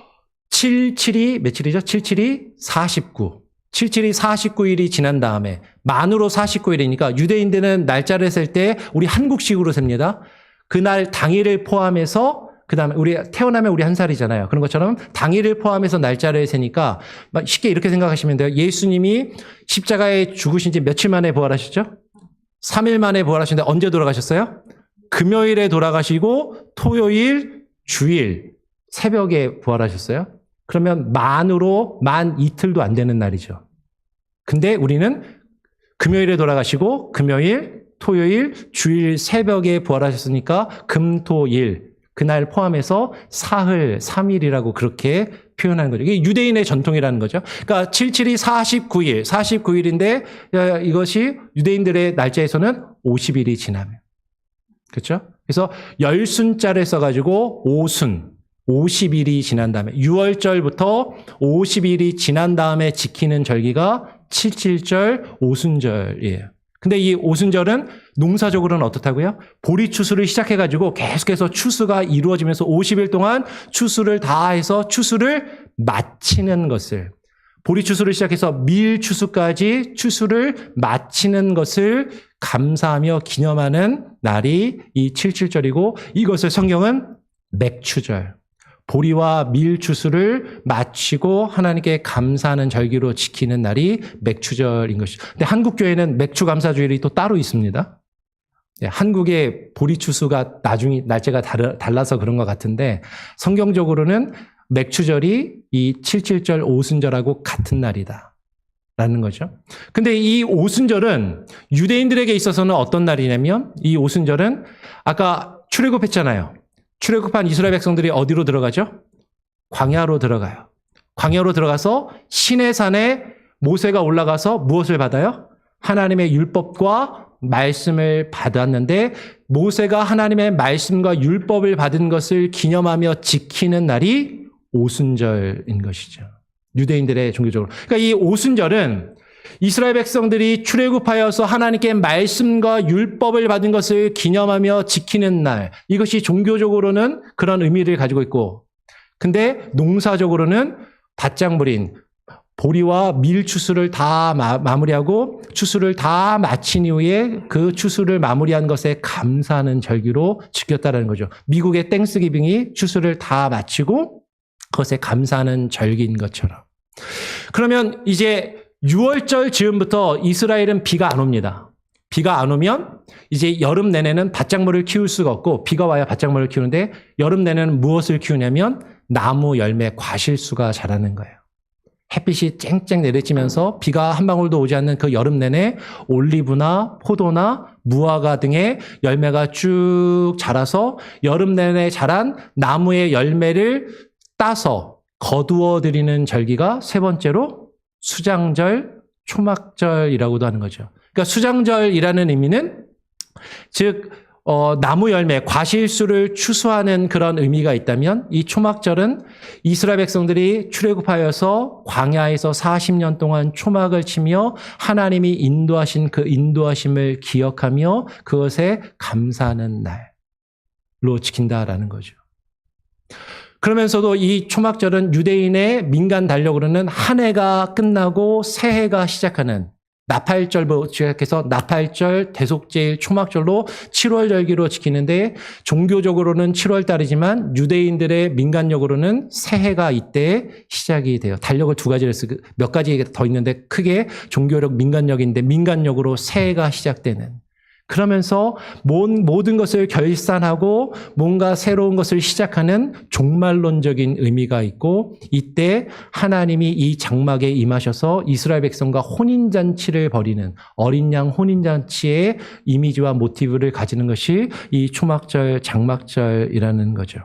77이 며칠이죠? 77이 49. 77이 49일이 지난 다음에 만으로 49일이니까 유대인들은 날짜를 셀 때 우리 한국식으로 셉니다. 그날 당일을 포함해서, 그 다음에 우리 태어나면 우리 한 살이잖아요. 그런 것처럼 당일을 포함해서 날짜를 세니까 쉽게 이렇게 생각하시면 돼요. 예수님이 십자가에 죽으신 지 며칠 만에 부활하셨죠? 3일 만에 부활하셨는데 언제 돌아가셨어요? 금요일에 돌아가시고 토요일, 주일, 새벽에 부활하셨어요. 그러면 만 이틀도 안 되는 날이죠. 근데 우리는 금요일에 돌아가시고 금요일, 토요일, 주일 새벽에 부활하셨으니까 금토일, 그날 포함해서 사흘, 3일이라고 그렇게 표현하는 거죠. 이게 유대인의 전통이라는 거죠. 그러니까 77이 49일인데 이것이 유대인들의 날짜에서는 50일이 지나면. 그렇죠? 그래서 열순자를 써가지고 오순, 50일이 지난 다음에 6월절부터 50일이 지난 다음에 지키는 절기가 77절 오순절이에요. 근데 이 오순절은 농사적으로는 어떻다고요? 보리 추수를 시작해가지고 계속해서 추수가 이루어지면서 50일 동안 추수를 다 해서 추수를 마치는 것을, 보리 추수를 시작해서 밀 추수까지 추수를 마치는 것을 감사하며 기념하는 날이 이 77절이고 이것을 성경은 맥추절, 보리와 밀 추수를 마치고 하나님께 감사하는 절기로 지키는 날이 맥추절인 것이죠. 근데 한국 교회는 맥추 감사주일이 또 따로 있습니다. 한국의 보리 추수가 나중에 날짜가 달라서 그런 것 같은데 성경적으로는 맥추절이 이 77절 오순절하고 같은 날이다 라는 거죠. 근데 이 오순절은 유대인들에게 있어서는 어떤 날이냐면 이 오순절은 아까 출애굽했잖아요. 출애굽한 이스라엘 백성들이 어디로 들어가죠? 광야로 들어가요. 광야로 들어가서 시내산에 모세가 올라가서 무엇을 받아요? 하나님의 율법과 말씀을 받았는데 모세가 하나님의 말씀과 율법을 받은 것을 기념하며 지키는 날이 오순절인 것이죠. 유대인들의 종교적으로. 그러니까 이 오순절은 이스라엘 백성들이 출애굽하여서 하나님께 말씀과 율법을 받은 것을 기념하며 지키는 날. 이것이 종교적으로는 그런 의미를 가지고 있고 근데 농사적으로는 바짝무린 보리와 밀 추수를 다 마무리하고 추수를 다 마친 이후에 그 추수를 마무리한 것에 감사하는 절기로 지켰다는 거죠. 미국의 땡스기빙이 추수를 다 마치고 그것에 감사하는 절기인 것처럼. 그러면 이제 6월절 즈음부터 이스라엘은 비가 안 옵니다. 비가 안 오면 이제 여름 내내는 밭작물을 키울 수가 없고 비가 와야 밭작물을 키우는데 여름 내내는 무엇을 키우냐면 나무 열매 과실수가 자라는 거예요. 햇빛이 쨍쨍 내리치면서 비가 한 방울도 오지 않는 그 여름 내내 올리브나 포도나 무화과 등의 열매가 쭉 자라서 여름 내내 자란 나무의 열매를 따서 거두어 드리는 절기가 세 번째로 수장절, 초막절이라고도 하는 거죠. 그러니까 수장절이라는 의미는 즉 나무 열매, 과실수를 추수하는 그런 의미가 있다면 이 초막절은 이스라엘 백성들이 출애굽하여서 광야에서 40년 동안 초막을 치며 하나님이 인도하신 그 인도하심을 기억하며 그것에 감사하는 날로 지킨다라는 거죠. 그러면서도 이 초막절은 유대인의 민간 달력으로는 한 해가 끝나고 새 해가 시작하는 나팔절부터 시작해서 나팔절, 대속제일, 초막절로 7월 절기로 지키는데 종교적으로는 7월 달이지만 유대인들의 민간력으로는 새해가 이때 시작이 돼요. 달력을 두 가지를 쓰고 몇 가지 더 있는데 크게 종교력, 민간력인데 민간력으로 새해가 시작되는. 그러면서 모든 것을 결산하고 뭔가 새로운 것을 시작하는 종말론적인 의미가 있고 이때 하나님이 이 장막에 임하셔서 이스라엘 백성과 혼인잔치를 벌이는 어린 양 혼인잔치의 이미지와 모티브를 가지는 것이 이 초막절, 장막절이라는 거죠.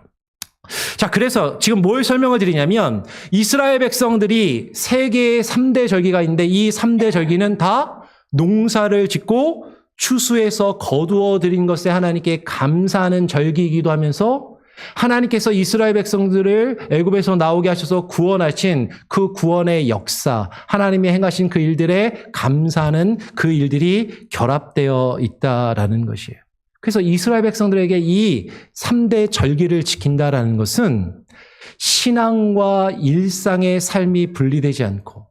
자, 그래서 지금 뭘 설명을 드리냐면 이스라엘 백성들이 세계의 3대 절기가 있는데 이 3대 절기는 다 농사를 짓고 추수해서 거두어 드린 것에 하나님께 감사하는 절기이기도 하면서 하나님께서 이스라엘 백성들을 애굽에서 나오게 하셔서 구원하신 그 구원의 역사, 하나님이 행하신 그 일들에 감사하는 그 일들이 결합되어 있다라는 것이에요. 그래서 이스라엘 백성들에게 이 3대 절기를 지킨다라는 것은 신앙과 일상의 삶이 분리되지 않고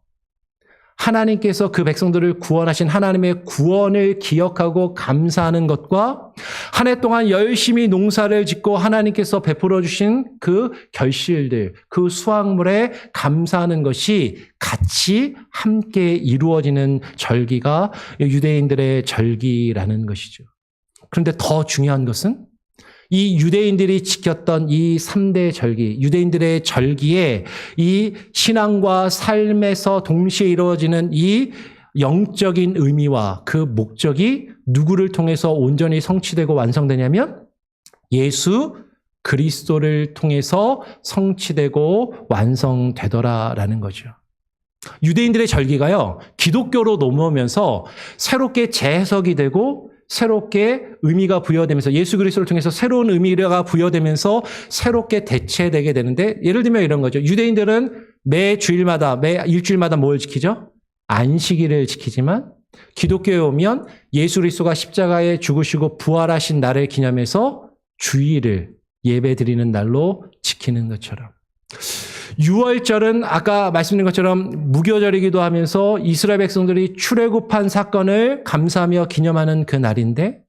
하나님께서 그 백성들을 구원하신 하나님의 구원을 기억하고 감사하는 것과 한 해 동안 열심히 농사를 짓고 하나님께서 베풀어 주신 그 결실들, 그 수확물에 감사하는 것이 같이 함께 이루어지는 절기가 유대인들의 절기라는 것이죠. 그런데 더 중요한 것은 이 유대인들이 지켰던 이 3대 절기, 유대인들의 절기에 이 신앙과 삶에서 동시에 이루어지는 이 영적인 의미와 그 목적이 누구를 통해서 온전히 성취되고 완성되냐면 예수 그리스도를 통해서 성취되고 완성되더라라는 거죠. 유대인들의 절기가요, 기독교로 넘어오면서 새롭게 재해석이 되고 새롭게 의미가 부여되면서 예수 그리스도를 통해서 새로운 의미가 부여되면서 새롭게 대체되게 되는데 예를 들면 이런 거죠. 유대인들은 매 주일마다, 매 일주일마다 뭘 지키죠? 안식일을 지키지만 기독교에 오면 예수 그리스도가 십자가에 죽으시고 부활하신 날을 기념해서 주일을 예배드리는 날로 지키는 것처럼 유월절은 아까 말씀드린 것처럼 무교절이기도 하면서 이스라엘 백성들이 출애굽한 사건을 감사하며 기념하는 그 날인데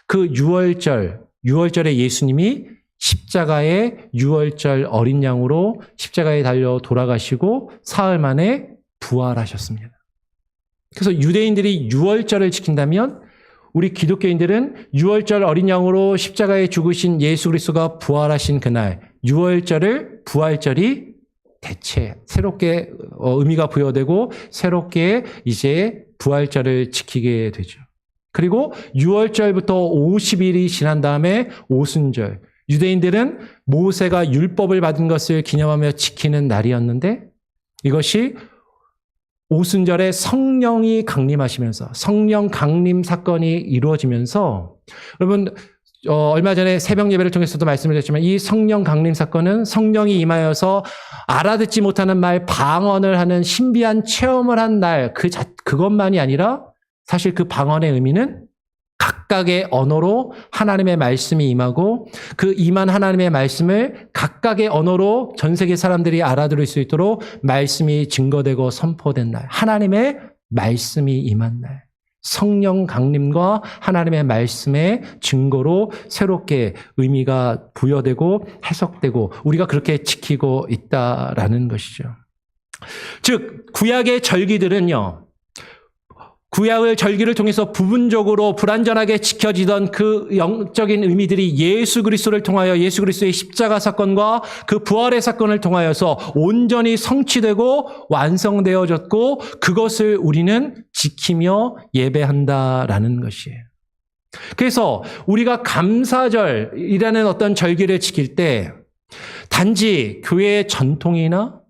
그 유월절에 예수님이 십자가에 유월절 어린 양으로 십자가에 달려 돌아가시고 사흘 만에 부활하셨습니다. 그래서 유대인들이 유월절을 지킨다면 우리 기독교인들은 유월절 어린 양으로 십자가에 죽으신 예수 그리스도가 부활하신 그날 유월절을 부활절이 대체 새롭게 의미가 부여되고 새롭게 이제 부활절을 지키게 되죠. 그리고 유월절부터 50일이 지난 다음에 오순절. 유대인들은 모세가 율법을 받은 것을 기념하며 지키는 날이었는데 이것이 오순절에 성령이 강림하시면서 성령 강림 사건이 이루어지면서 여러분 얼마 전에 새벽 예배를 통해서도 말씀을 드렸지만 이 성령 강림 사건은 성령이 임하여서 알아듣지 못하는 말 방언을 하는 신비한 체험을 한 날 그것만이 아니라 사실 그 방언의 의미는 각각의 언어로 하나님의 말씀이 임하고 그 임한 하나님의 말씀을 각각의 언어로 전 세계 사람들이 알아들을 수 있도록 말씀이 증거되고 선포된 날. 하나님의 말씀이 임한 날. 성령 강림과 하나님의 말씀의 증거로 새롭게 의미가 부여되고 해석되고 우리가 그렇게 지키고 있다라는 것이죠. 즉 구약의 절기들은요. 구약의 절기를 통해서 부분적으로 불완전하게 지켜지던 그 영적인 의미들이 예수 그리스도를 통하여 예수 그리스도의 십자가 사건과 그 부활의 사건을 통하여서 온전히 성취되고 완성되어졌고 그것을 우리는 지키며 예배한다라는 것이에요. 그래서 우리가 감사절이라는 어떤 절기를 지킬 때 단지 교회의 전통이나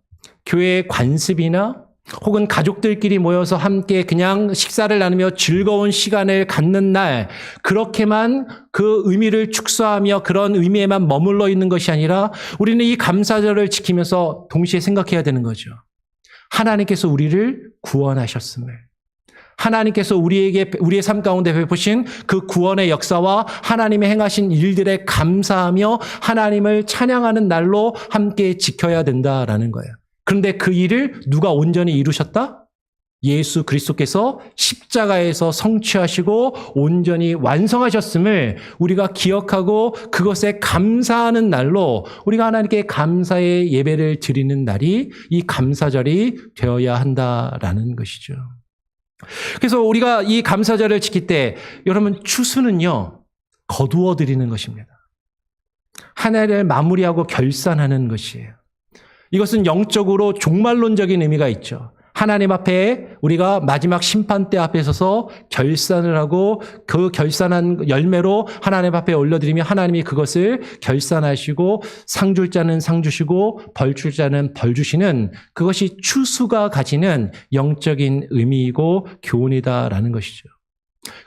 교회의 관습이나 혹은 가족들끼리 모여서 함께 그냥 식사를 나누며 즐거운 시간을 갖는 날 그렇게만 그 의미를 축소하며 그런 의미에만 머물러 있는 것이 아니라 우리는 이 감사절을 지키면서 동시에 생각해야 되는 거죠. 하나님께서 우리를 구원하셨음을 하나님께서 우리의 삶 가운데 베푸신 그 구원의 역사와 하나님의 행하신 일들에 감사하며 하나님을 찬양하는 날로 함께 지켜야 된다라는 거예요. 그런데 그 일을 누가 온전히 이루셨다? 예수 그리스도께서 십자가에서 성취하시고 온전히 완성하셨음을 우리가 기억하고 그것에 감사하는 날로 우리가 하나님께 감사의 예배를 드리는 날이 이 감사절이 되어야 한다라는 것이죠. 그래서 우리가 이 감사절을 지킬 때 여러분 추수는요 거두어 드리는 것입니다. 한 해를 마무리하고 결산하는 것이에요. 이것은 영적으로 종말론적인 의미가 있죠. 하나님 앞에 우리가 마지막 심판대 앞에 서서 결산을 하고 그 결산한 열매로 하나님 앞에 올려드리며 하나님이 그것을 결산하시고 상 줄 자는 상 주시고 벌 줄 자는 벌 주시는 그것이 추수가 가지는 영적인 의미이고 교훈이다라는 것이죠.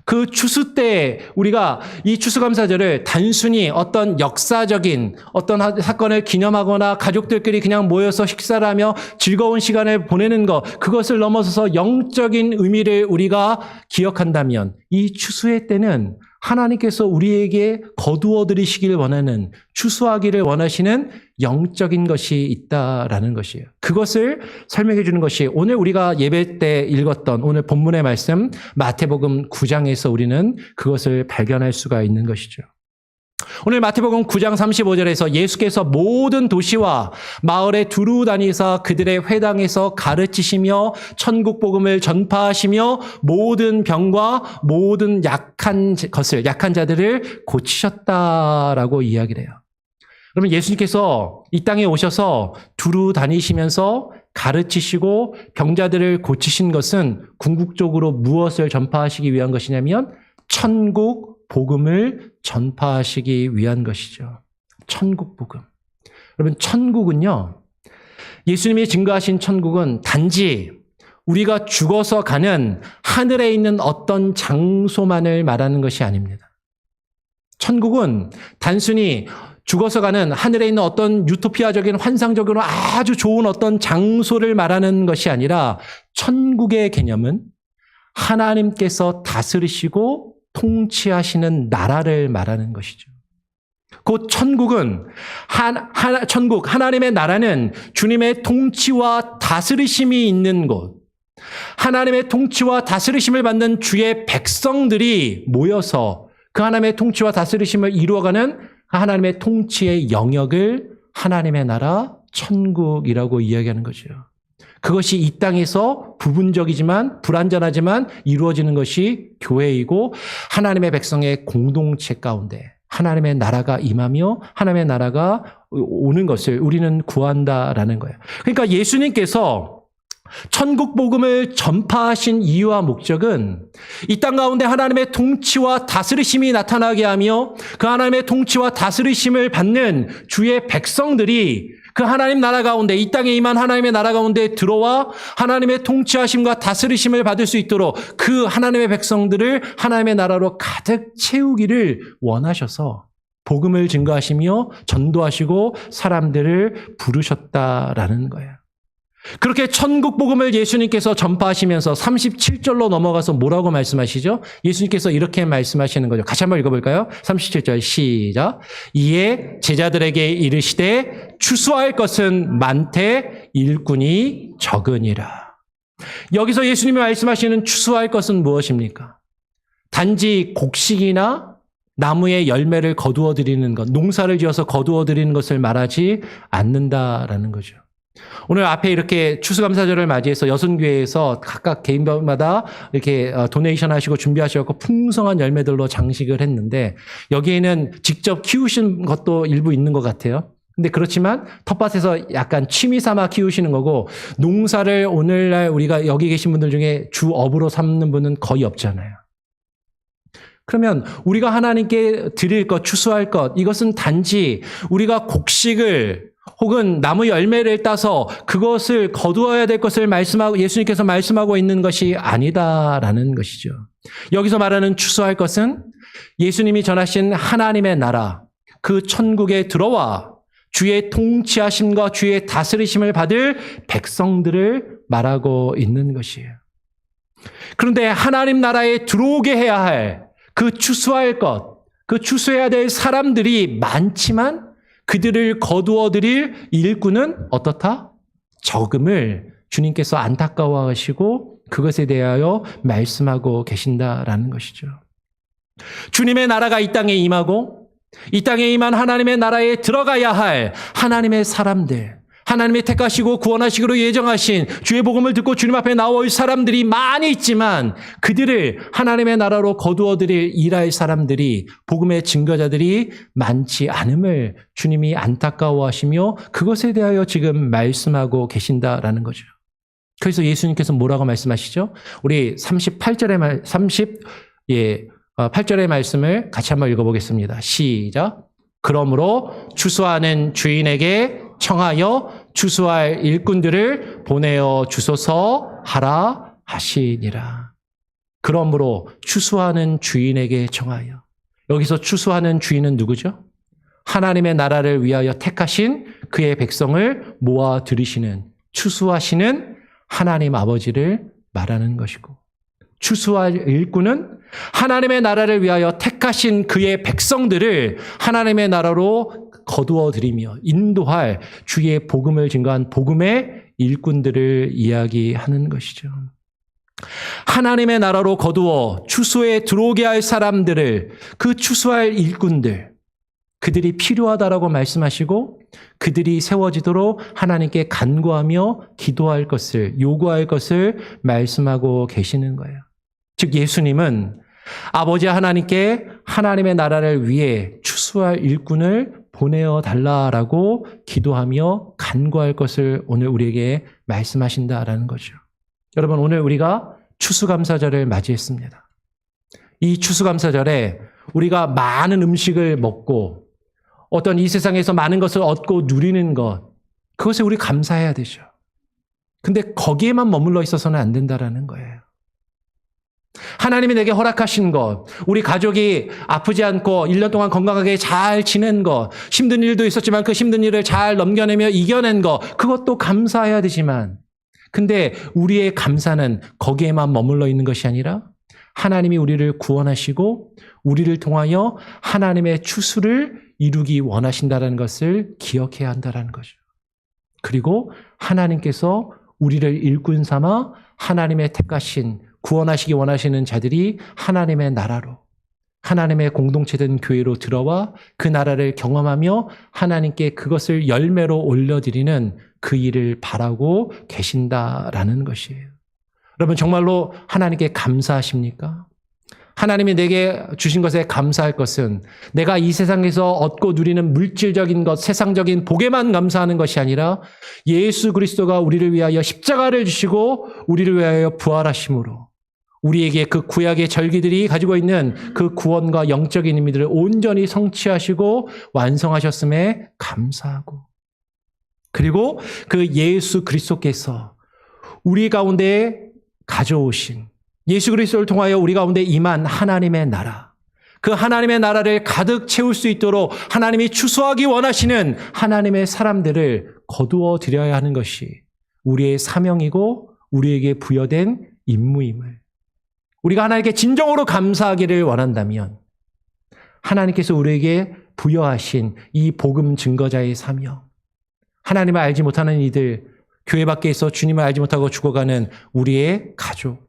그 추수 때 우리가 이 추수감사절을 단순히 어떤 역사적인 어떤 사건을 기념하거나 가족들끼리 그냥 모여서 식사를 하며 즐거운 시간을 보내는 것 그것을 넘어서서 영적인 의미를 우리가 기억한다면 이 추수의 때는 하나님께서 우리에게 거두어 드리시기를 원하는 추수하기를 원하시는 영적인 것이 있다라는 것이에요. 그것을 설명해 주는 것이 오늘 우리가 예배 때 읽었던 오늘 본문의 말씀 마태복음 9장에서 우리는 그것을 발견할 수가 있는 것이죠. 오늘 마태복음 9장 35절에서 예수께서 모든 도시와 마을에 두루 다니사 그들의 회당에서 가르치시며 천국 복음을 전파하시며 모든 병과 모든 약한 자들을 고치셨다라고 이야기를 해요. 그러면 예수님께서 이 땅에 오셔서 두루 다니시면서 가르치시고 병자들을 고치신 것은 궁극적으로 무엇을 전파하시기 위한 것이냐면 천국 복음을 전파하시기 위한 것이죠. 천국 복음. 여러분 천국은요. 예수님이 증거하신 천국은 단지 우리가 죽어서 가는 하늘에 있는 어떤 장소만을 말하는 것이 아닙니다. 천국은 단순히 죽어서 가는 하늘에 있는 어떤 유토피아적인 환상적으로 아주 좋은 어떤 장소를 말하는 것이 아니라 천국의 개념은 하나님께서 다스리시고 통치하시는 나라를 말하는 것이죠. 곧 천국은 천국 하나님의 나라는 주님의 통치와 다스리심이 있는 곳, 하나님의 통치와 다스리심을 받는 주의 백성들이 모여서 그 하나님의 통치와 다스리심을 이루어가는 하나님의 통치의 영역을 하나님의 나라 천국이라고 이야기하는 거죠. 그것이 이 땅에서 부분적이지만 불완전하지만 이루어지는 것이 교회이고 하나님의 백성의 공동체 가운데 하나님의 나라가 임하며 하나님의 나라가 오는 것을 우리는 구한다라는 거예요. 그러니까 예수님께서 천국 복음을 전파하신 이유와 목적은 이 땅 가운데 하나님의 통치와 다스리심이 나타나게 하며 그 하나님의 통치와 다스리심을 받는 주의 백성들이 그 하나님 나라 가운데 이 땅에 임한 하나님의 나라 가운데 들어와 하나님의 통치하심과 다스리심을 받을 수 있도록 그 하나님의 백성들을 하나님의 나라로 가득 채우기를 원하셔서 복음을 증거하시며 전도하시고 사람들을 부르셨다라는 거예요. 그렇게 천국 복음을 예수님께서 전파하시면서 37절로 넘어가서 뭐라고 말씀하시죠? 예수님께서 이렇게 말씀하시는 거죠. 같이 한번 읽어볼까요? 37절 시작. 이에 제자들에게 이르시되 추수할 것은 많되 일꾼이 적으니라. 여기서 예수님이 말씀하시는 추수할 것은 무엇입니까? 단지 곡식이나 나무의 열매를 거두어 드리는 것, 농사를 지어서 거두어 드리는 것을 말하지 않는다라는 거죠. 오늘 앞에 이렇게 추수감사절을 맞이해서 여순교회에서 각각 개인마다 이렇게 도네이션 하시고 준비하셔서 풍성한 열매들로 장식을 했는데 여기에는 직접 키우신 것도 일부 있는 것 같아요. 근데 그렇지만 텃밭에서 약간 취미 삼아 키우시는 거고 농사를 오늘날 우리가 여기 계신 분들 중에 주업으로 삼는 분은 거의 없잖아요. 그러면 우리가 하나님께 드릴 것, 추수할 것, 이것은 단지 우리가 곡식을 혹은 나무 열매를 따서 그것을 거두어야 될 것을 말씀하고 예수님께서 말씀하고 있는 것이 아니다라는 것이죠. 여기서 말하는 추수할 것은 예수님이 전하신 하나님의 나라, 그 천국에 들어와 주의 통치하심과 주의 다스리심을 받을 백성들을 말하고 있는 것이에요. 그런데 하나님 나라에 들어오게 해야 할 그 추수할 것, 그 추수해야 될 사람들이 많지만 그들을 거두어 드릴 일꾼은 어떻다? 적음을 주님께서 안타까워하시고 그것에 대하여 말씀하고 계신다라는 것이죠. 주님의 나라가 이 땅에 임하고 이 땅에 임한 하나님의 나라에 들어가야 할 하나님의 사람들, 하나님의 택하시고 구원하시기로 예정하신 주의 복음을 듣고 주님 앞에 나올 사람들이 많이 있지만 그들을 하나님의 나라로 거두어 드릴 일할 사람들이 복음의 증거자들이 많지 않음을 주님이 안타까워하시며 그것에 대하여 지금 말씀하고 계신다라는 거죠. 그래서 예수님께서 뭐라고 말씀하시죠? 우리 8절의 말씀을 같이 한번 읽어보겠습니다. 시작. 그러므로 추수하는 주인에게 청하여 추수할 일꾼들을 보내어 주소서 하라 하시니라. 그러므로 추수하는 주인에게 청하여. 여기서 추수하는 주인은 누구죠? 하나님의 나라를 위하여 택하신 그의 백성을 모아 들이시는 추수하시는 하나님 아버지를 말하는 것이고 추수할 일꾼은 하나님의 나라를 위하여 택하신 그의 백성들을 하나님의 나라로 거두어 들이며 인도할 주의 복음을 증거한 복음의 일꾼들을 이야기하는 것이죠. 하나님의 나라로 거두어 추수에 들어오게 할 사람들을 그 추수할 일꾼들 그들이 필요하다라고 말씀하시고 그들이 세워지도록 하나님께 간구하며 기도할 것을 요구할 것을 말씀하고 계시는 거예요. 즉 예수님은 아버지 하나님께 하나님의 나라를 위해 추수할 일꾼을 보내어 달라라고 기도하며 간구할 것을 오늘 우리에게 말씀하신다라는 거죠. 여러분 오늘 우리가 추수감사절을 맞이했습니다. 이 추수감사절에 우리가 많은 음식을 먹고 어떤 이 세상에서 많은 것을 얻고 누리는 것 그것에 우리 감사해야 되죠. 근데 거기에만 머물러 있어서는 안 된다라는 거예요. 하나님이 내게 허락하신 것, 우리 가족이 아프지 않고 1년 동안 건강하게 잘 지낸 것, 힘든 일도 있었지만 그 힘든 일을 잘 넘겨내며 이겨낸 것, 그것도 감사해야 되지만 근데 우리의 감사는 거기에만 머물러 있는 것이 아니라 하나님이 우리를 구원하시고 우리를 통하여 하나님의 추수를 이루기 원하신다는 것을 기억해야 한다는 거죠. 그리고 하나님께서 우리를 일꾼 삼아 하나님의 택하신 구원하시기 원하시는 자들이 하나님의 나라로 하나님의 공동체된 교회로 들어와 그 나라를 경험하며 하나님께 그것을 열매로 올려드리는 그 일을 바라고 계신다라는 것이에요. 여러분 정말로 하나님께 감사하십니까? 하나님이 내게 주신 것에 감사할 것은 내가 이 세상에서 얻고 누리는 물질적인 것, 세상적인 복에만 감사하는 것이 아니라 예수 그리스도가 우리를 위하여 십자가를 주시고 우리를 위하여 부활하심으로 우리에게 그 구약의 절기들이 가지고 있는 그 구원과 영적인 의미들을 온전히 성취하시고 완성하셨음에 감사하고 그리고 그 예수 그리스도께서 우리 가운데 가져오신 예수 그리스도를 통하여 우리 가운데 임한 하나님의 나라, 그 하나님의 나라를 가득 채울 수 있도록 하나님이 추수하기 원하시는 하나님의 사람들을 거두어 드려야 하는 것이 우리의 사명이고 우리에게 부여된 임무임을 우리가 하나님께 진정으로 감사하기를 원한다면 하나님께서 우리에게 부여하신 이 복음 증거자의 사명, 하나님을 알지 못하는 이들, 교회 밖에서 주님을 알지 못하고 죽어가는 우리의 가족,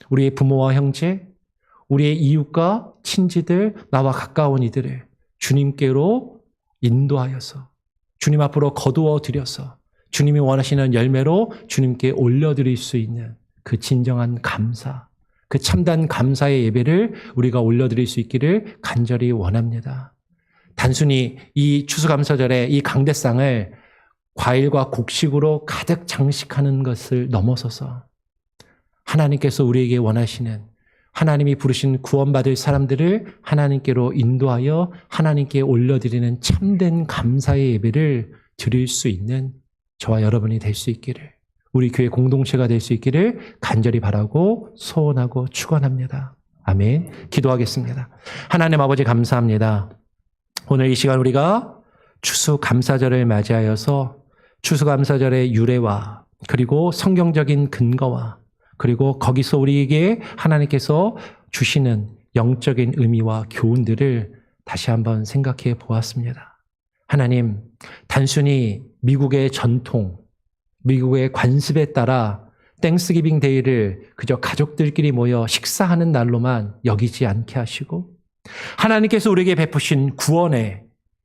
우리의 부모와 형제, 우리의 이웃과 친지들, 나와 가까운 이들을 주님께로 인도하여서 주님 앞으로 거두어 드려서 주님이 원하시는 열매로 주님께 올려드릴 수 있는 그 진정한 감사, 그 참단 감사의 예배를 우리가 올려드릴 수 있기를 간절히 원합니다. 단순히 이 추수감사절에 이 강대상을 과일과 곡식으로 가득 장식하는 것을 넘어서서 하나님께서 우리에게 원하시는 하나님이 부르신 구원받을 사람들을 하나님께로 인도하여 하나님께 올려드리는 참된 감사의 예배를 드릴 수 있는 저와 여러분이 될 수 있기를 우리 교회 공동체가 될 수 있기를 간절히 바라고 소원하고 축원합니다. 아멘. 기도하겠습니다. 하나님 아버지 감사합니다. 오늘 이 시간 우리가 추수감사절을 맞이하여서 추수감사절의 유래와 그리고 성경적인 근거와 그리고 거기서 우리에게 하나님께서 주시는 영적인 의미와 교훈들을 다시 한번 생각해 보았습니다. 하나님, 단순히 미국의 전통, 미국의 관습에 따라 땡스기빙 데이를 그저 가족들끼리 모여 식사하는 날로만 여기지 않게 하시고 하나님께서 우리에게 베푸신 구원에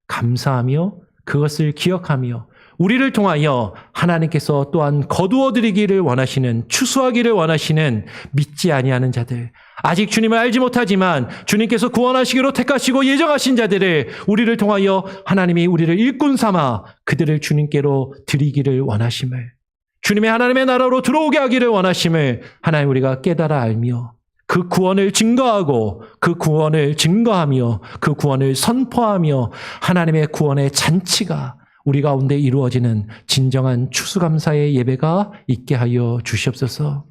감사하며 그것을 기억하며 우리를 통하여 하나님께서 또한 거두어드리기를 원하시는 추수하기를 원하시는 믿지 아니하는 자들 아직 주님을 알지 못하지만 주님께서 구원하시기로 택하시고 예정하신 자들을 우리를 통하여 하나님이 우리를 일꾼 삼아 그들을 주님께로 드리기를 원하심을 주님의 하나님의 나라로 들어오게 하기를 원하심을 하나님 우리가 깨달아 알며 그 구원을 증거하고 그 구원을 증거하며 그 구원을 선포하며 하나님의 구원의 잔치가 우리 가운데 이루어지는 진정한 추수감사의 예배가 있게 하여 주시옵소서.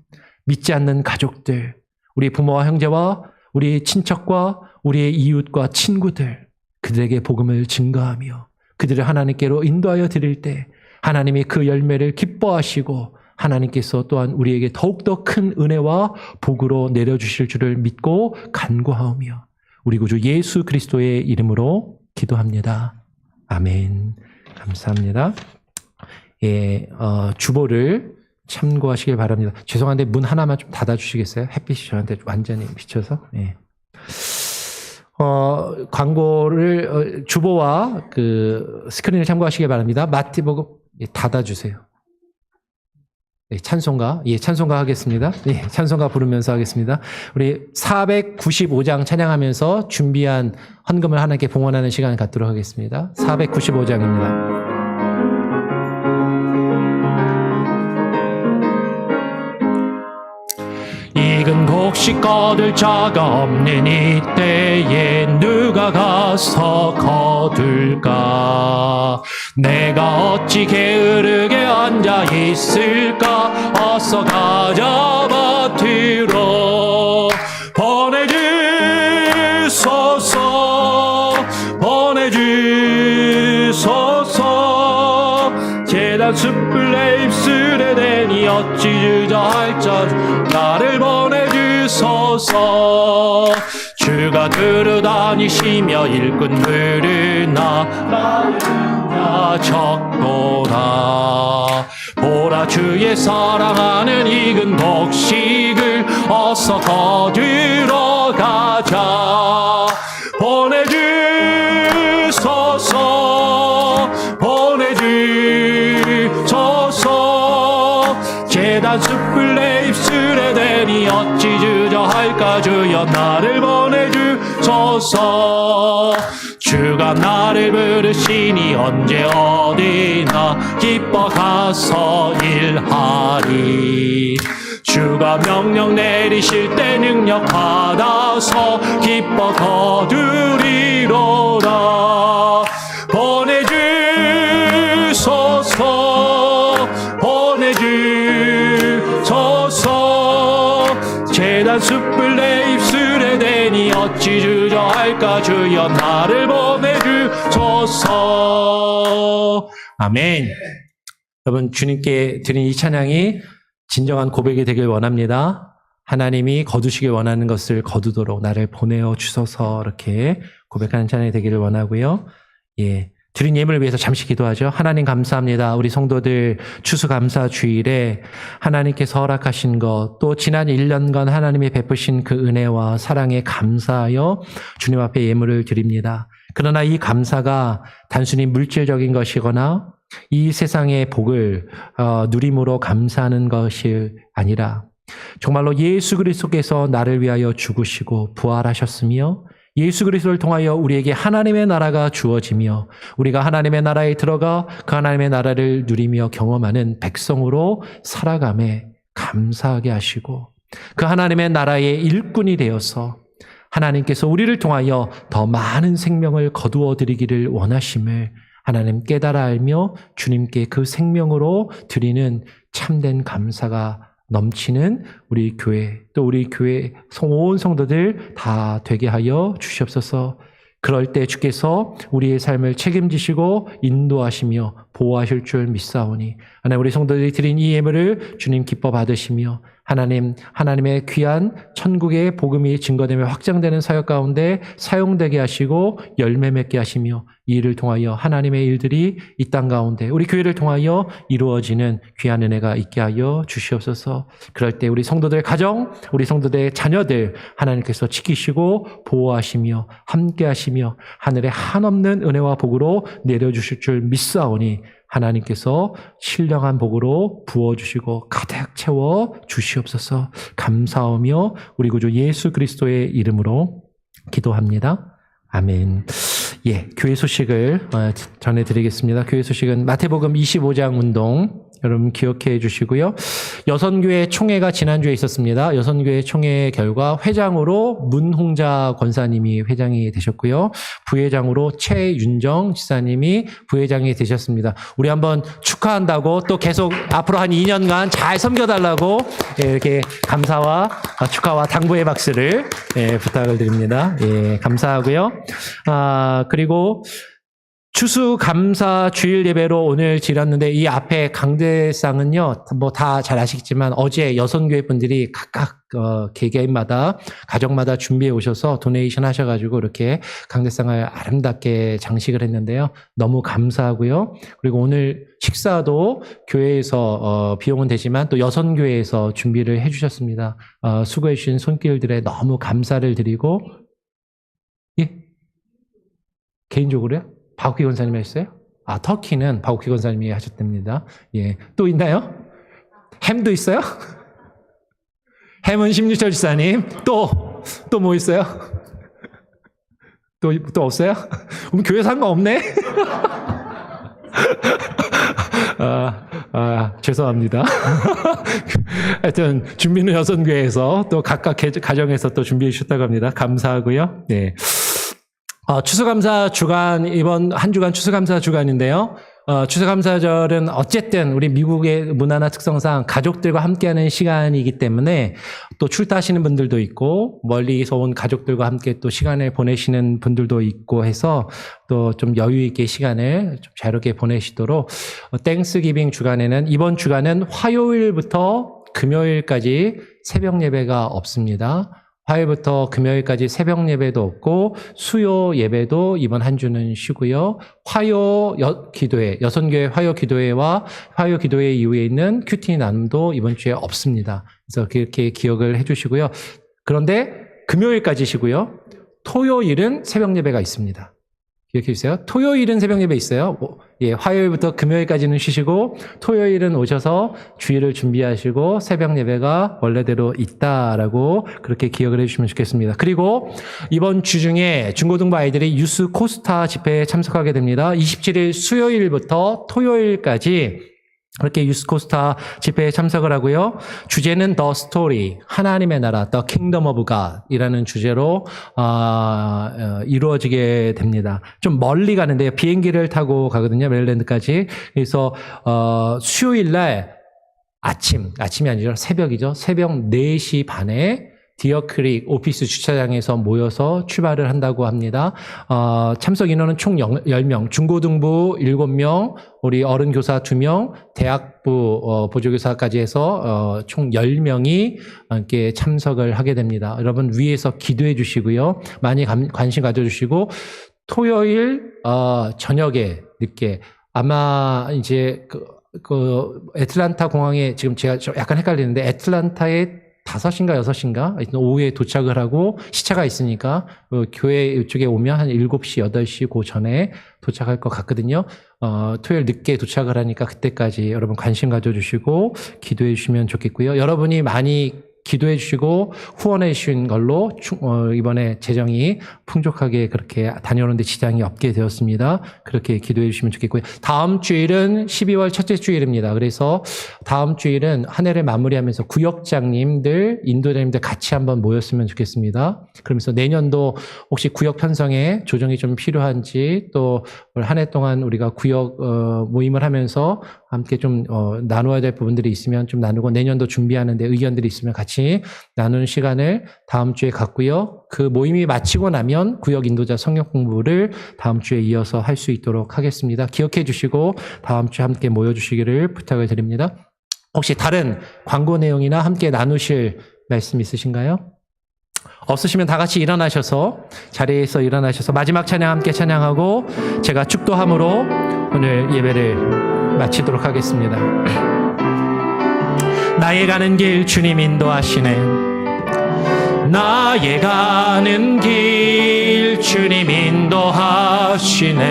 믿지 않는 가족들, 우리 부모와 형제와 우리 친척과 우리의 이웃과 친구들, 그들에게 복음을 증거하며 그들을 하나님께로 인도하여 드릴 때 하나님이 그 열매를 기뻐하시고 하나님께서 또한 우리에게 더욱더 큰 은혜와 복으로 내려주실 줄을 믿고 간구하오며 우리 구주 예수 그리스도의 이름으로 기도합니다. 아멘. 감사합니다. 예, 주보를 참고하시길 바랍니다. 죄송한데 문 하나만 좀 닫아주시겠어요? 햇빛이 저한테 완전히 비쳐서. 예. 광고를 주보와 그 스크린을 참고하시길 바랍니다. 마태복음 닫아주세요. 예, 찬송가 하겠습니다. 예, 찬송가 부르면서 하겠습니다. 우리 495장 찬양하면서 준비한 헌금을 하나님께 봉헌하는 시간을 갖도록 하겠습니다. 495장입니다. 익은 곡식 거둘 자가 없는 이때에 누가 가서 거둘까? 내가 어찌 게으르게 앉아 있을까? 어서 가져다 들어 보내주소서 제단 숲 숯불 내 입술에 대니 어찌 주저할자 나를 보내주소서. 주가 들으다니시며 일꾼 부르나 나는 적도다. 보라 주의 사랑하는 익은 곡식을 어서 거두러 가자. 보내주소서 보내주소서. 제단 숯불 내 입술에 대니 어찌 주저할까 주여 나를 보내주소서. 주가 나를 부르시니 언제 어디나 기뻐 가서 일하리. 주가 명령 내리실 때 능력 받아서 기뻐 거두리로다. 보내주소서 보내주소서. 제단 숯불 내 입술에 대니 어찌 주저할까 주여 나를 보내주소서. 아멘. 여러분, 주님께 드린 이 찬양이 진정한 고백이 되길 원합니다. 하나님이 거두시길 원하는 것을 거두도록 나를 보내어 주소서, 이렇게 고백하는 찬양이 되기를 원하고요. 예, 드린 예물을 위해서 잠시 기도하죠. 하나님 감사합니다. 우리 성도들 추수감사 주일에 하나님께서 허락하신 것, 또 지난 1년간 하나님이 베푸신 그 은혜와 사랑에 감사하여 주님 앞에 예물을 드립니다. 그러나 이 감사가 단순히 물질적인 것이거나 이 세상의 복을 누림으로 감사하는 것이 아니라 정말로 예수 그리스도께서 나를 위하여 죽으시고 부활하셨으며 예수 그리스도를 통하여 우리에게 하나님의 나라가 주어지며 우리가 하나님의 나라에 들어가 그 하나님의 나라를 누리며 경험하는 백성으로 살아감에 감사하게 하시고 그 하나님의 나라의 일꾼이 되어서 하나님께서 우리를 통하여 더 많은 생명을 거두어 드리기를 원하심을 하나님 깨달아 알며 주님께 그 생명으로 드리는 참된 감사가 넘치는 우리 교회, 또 우리 교회 온 성도들 다 되게 하여 주시옵소서. 그럴 때 주께서 우리의 삶을 책임지시고 인도하시며 보호하실 줄 믿사오니 하나님, 우리 성도들이 드린 이 예물을 주님 기뻐 받으시며 하나님의 귀한 천국의 복음이 증거되며 확장되는 사역 가운데 사용되게 하시고 열매 맺게 하시며 이 일을 통하여 하나님의 일들이 이 땅 가운데 우리 교회를 통하여 이루어지는 귀한 은혜가 있게 하여 주시옵소서. 그럴 때 우리 성도들 가정, 우리 성도들의 자녀들 하나님께서 지키시고 보호하시며 함께 하시며 하늘에 한없는 은혜와 복으로 내려주실 줄 믿사오니 하나님께서 신령한 복으로 부어주시고 가득 채워 주시옵소서. 감사하며 우리 구주 예수 그리스도의 이름으로 기도합니다. 아멘. 예, 교회 소식을 전해드리겠습니다. 교회 소식은 마태복음 25장 운동 여러분 기억해 주시고요. 여선교회 총회가 지난주에 있었습니다. 여선교회 총회 결과 회장으로 문홍자 권사님이 회장이 되셨고요. 부회장으로 최윤정 지사님이 부회장이 되셨습니다. 우리 한번 축하한다고 또 계속 앞으로 한 2년간 잘 섬겨달라고 이렇게 감사와 축하와 당부의 박수를 부탁을 드립니다. 예, 감사하고요. 그리고 추수감사 주일 예배로 오늘 지났는데 이 앞에 강대상은요, 뭐 다 잘 아시겠지만 어제 여선교회 분들이 각각 개개인마다 가정마다 준비해 오셔서 도네이션 하셔가지고 이렇게 강대상을 아름답게 장식을 했는데요. 너무 감사하고요. 그리고 오늘 식사도 교회에서 비용은 되지만 또 여선교회에서 준비를 해주셨습니다. 수고해 주신 손길들에 너무 감사를 드리고, 예, 개인적으로요? 박욱희 권사님이 하셨어요? 터키는 박욱희 권사님이 하셨답니다. 예, 또 있나요? 햄도 있어요? 햄은 심유철 지사님. 또 뭐 있어요? 또 없어요? 그럼 교회 상관없네? 죄송합니다. 하여튼 준비는 여선교회에서 또 각각 가정에서 또 준비해 주셨다고 합니다. 감사하고요. 네. 추수감사 주간, 이번 한 주간 추수감사 주간인데요. 추수감사절은 어쨌든 우리 미국의 문화나 특성상 가족들과 함께하는 시간이기 때문에 또 출타하시는 분들도 있고 멀리서 온 가족들과 함께 또 시간을 보내시는 분들도 있고 해서 또 좀 여유 있게 시간을 좀 자유롭게 보내시도록 땡스기빙 주간에는 이번 주간은 화요일부터 금요일까지 새벽 예배가 없습니다. 화요일부터 금요일까지 새벽 예배도 없고 수요 예배도 이번 한 주는 쉬고요. 화요 기도회, 여선교회 화요 기도회와 화요 기도회 이후에 있는 큐티 나눔도 이번 주에 없습니다. 그래서 그렇게 기억을 해주시고요. 그런데 금요일까지 쉬고요. 토요일은 새벽 예배가 있습니다. 기억해 주세요. 토요일은 새벽 예배 있어요. 화요일부터 금요일까지는 쉬시고 토요일은 오셔서 주일을 준비하시고 새벽 예배가 원래대로 있다라고 그렇게 기억을 해주시면 좋겠습니다. 그리고 이번 주 중에 중고등부 아이들이 유스 코스타 집회에 참석하게 됩니다. 27일 수요일부터 토요일까지 그렇게 유스코스타 집회에 참석을 하고요. 주제는 The Story, 하나님의 나라, The Kingdom of God이라는 주제로 이루어지게 됩니다. 좀 멀리 가는데요. 비행기를 타고 가거든요. 메릴랜드까지. 그래서 수요일 날 아침이 아니죠. 새벽이죠. 새벽 4시 반에 디어크릭 오피스 주차장에서 모여서 출발을 한다고 합니다. 참석 인원은 총 10명, 중고등부 7명, 우리 어른교사 2명, 대학부 보조교사까지 해서 총 10명이 함께 참석을 하게 됩니다. 여러분 위에서 기도해 주시고요. 많이 관심 가져주시고 토요일 저녁에 늦게 아마 이제 그 애틀란타 공항에 지금 제가 약간 헷갈리는데 애틀란타에 5시인가 6시인가 오후에 도착을 하고 시차가 있으니까 교회 이쪽에 오면 한 7시, 8시 그 전에 도착할 것 같거든요. 토요일 늦게 도착을 하니까 그때까지 여러분 관심 가져주시고 기도해 주시면 좋겠고요. 여러분이 많이 기도해 주시고 후원해 주신 걸로 이번에 재정이 풍족하게 그렇게 다녀오는데 지장이 없게 되었습니다. 그렇게 기도해 주시면 좋겠고요. 다음 주일은 12월 첫째 주일입니다. 그래서 다음 주일은 한 해를 마무리하면서 구역장님들, 인도자님들 같이 한번 모였으면 좋겠습니다. 그러면서 내년도 혹시 구역 편성에 조정이 좀 필요한지 또 한 해 동안 우리가 구역 모임을 하면서 함께 좀 나누어야 될 부분들이 있으면 좀 나누고 내년도 준비하는데 의견들이 있으면 같이 나누는 시간을 다음 주에 갖고요. 그 모임이 마치고 나면 구역 인도자 성경 공부를 다음 주에 이어서 할 수 있도록 하겠습니다. 기억해 주시고 다음 주에 함께 모여주시기를 부탁을 드립니다. 혹시 다른 광고 내용이나 함께 나누실 말씀 있으신가요? 없으시면 다 같이 일어나셔서 자리에서 일어나셔서 마지막 찬양 함께 찬양하고 제가 축도함으로 오늘 예배를 마치도록 하겠습니다. 나의 가는 길 주님 인도하시네. 나의 가는 길 주님 인도하시네.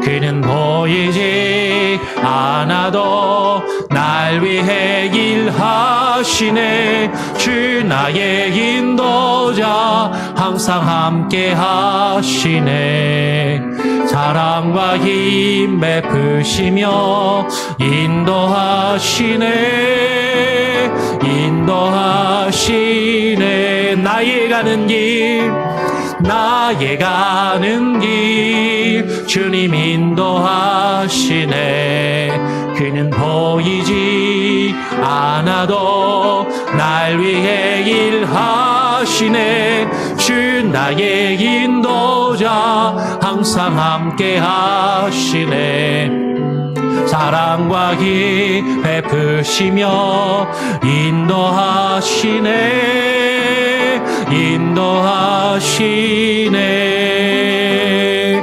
그는 보이지 않아도 날 위해 일하시네. 주 나의 인도자 항상 함께 하시네. 사랑과 힘 베푸시며 인도하시네. 인도하시네. 나의 가는 길 주님 인도하시네. 그는 보이지 않아도 날 위해 일하시네. 주 나의 인도자 항상 함께 하시네. 사랑과 힘 베푸시며 인도하시네. 인도하시네.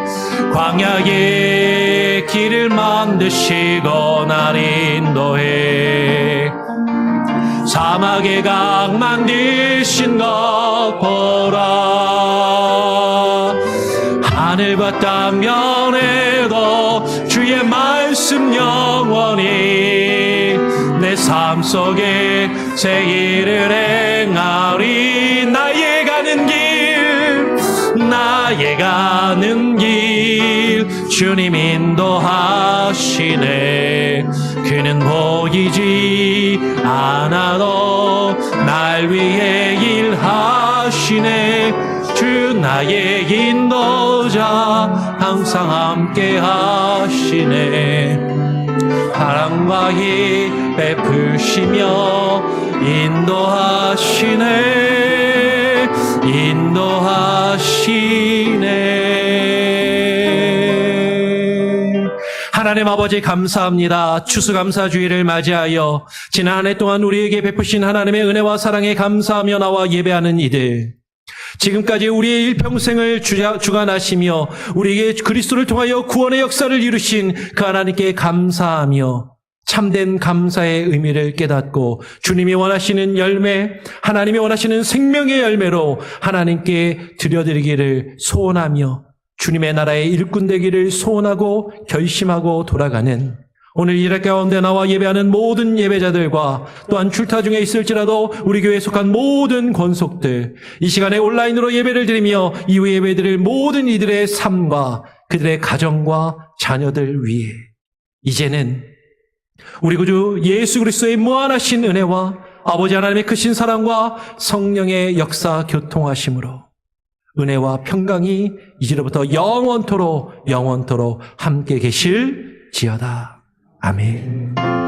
광야의 길을 만드시고 날 인도해. 사막의 강 만드신 것 보라. 하늘과 땅 면에도 주의 말씀 영원히 내 삶 속에 새 일을 행하리. 나의 가는 길 주님 인도하시네. 그는 보이지 않아도 날 위해 일하시네. 주 나의 인도자 항상 함께 하시네. 사랑과 힘 베푸시며 인도하시네. 하나님 아버지 감사합니다. 추수감사주의를 맞이하여 지난 한 해 동안 우리에게 베푸신 하나님의 은혜와 사랑에 감사하며 나와 예배하는 이들, 지금까지 우리의 일평생을 주관하시며 우리에게 그리스도를 통하여 구원의 역사를 이루신 그 하나님께 감사하며 참된 감사의 의미를 깨닫고 주님이 원하시는 열매, 하나님이 원하시는 생명의 열매로 하나님께 드려드리기를 소원하며 주님의 나라의 일꾼 되기를 소원하고 결심하고 돌아가는 오늘 이 일 가운데 나와 예배하는 모든 예배자들과 또한 출타 중에 있을지라도 우리 교회에 속한 모든 권속들, 이 시간에 온라인으로 예배를 드리며 이후 예배드릴 모든 이들의 삶과 그들의 가정과 자녀들 위해 이제는 우리 구주 예수 그리스도의 무한하신 은혜와 아버지 하나님의 크신 사랑과 성령의 역사 교통하심으로 은혜와 평강이 이제로부터 영원토록 함께 계실지어다. 아멘.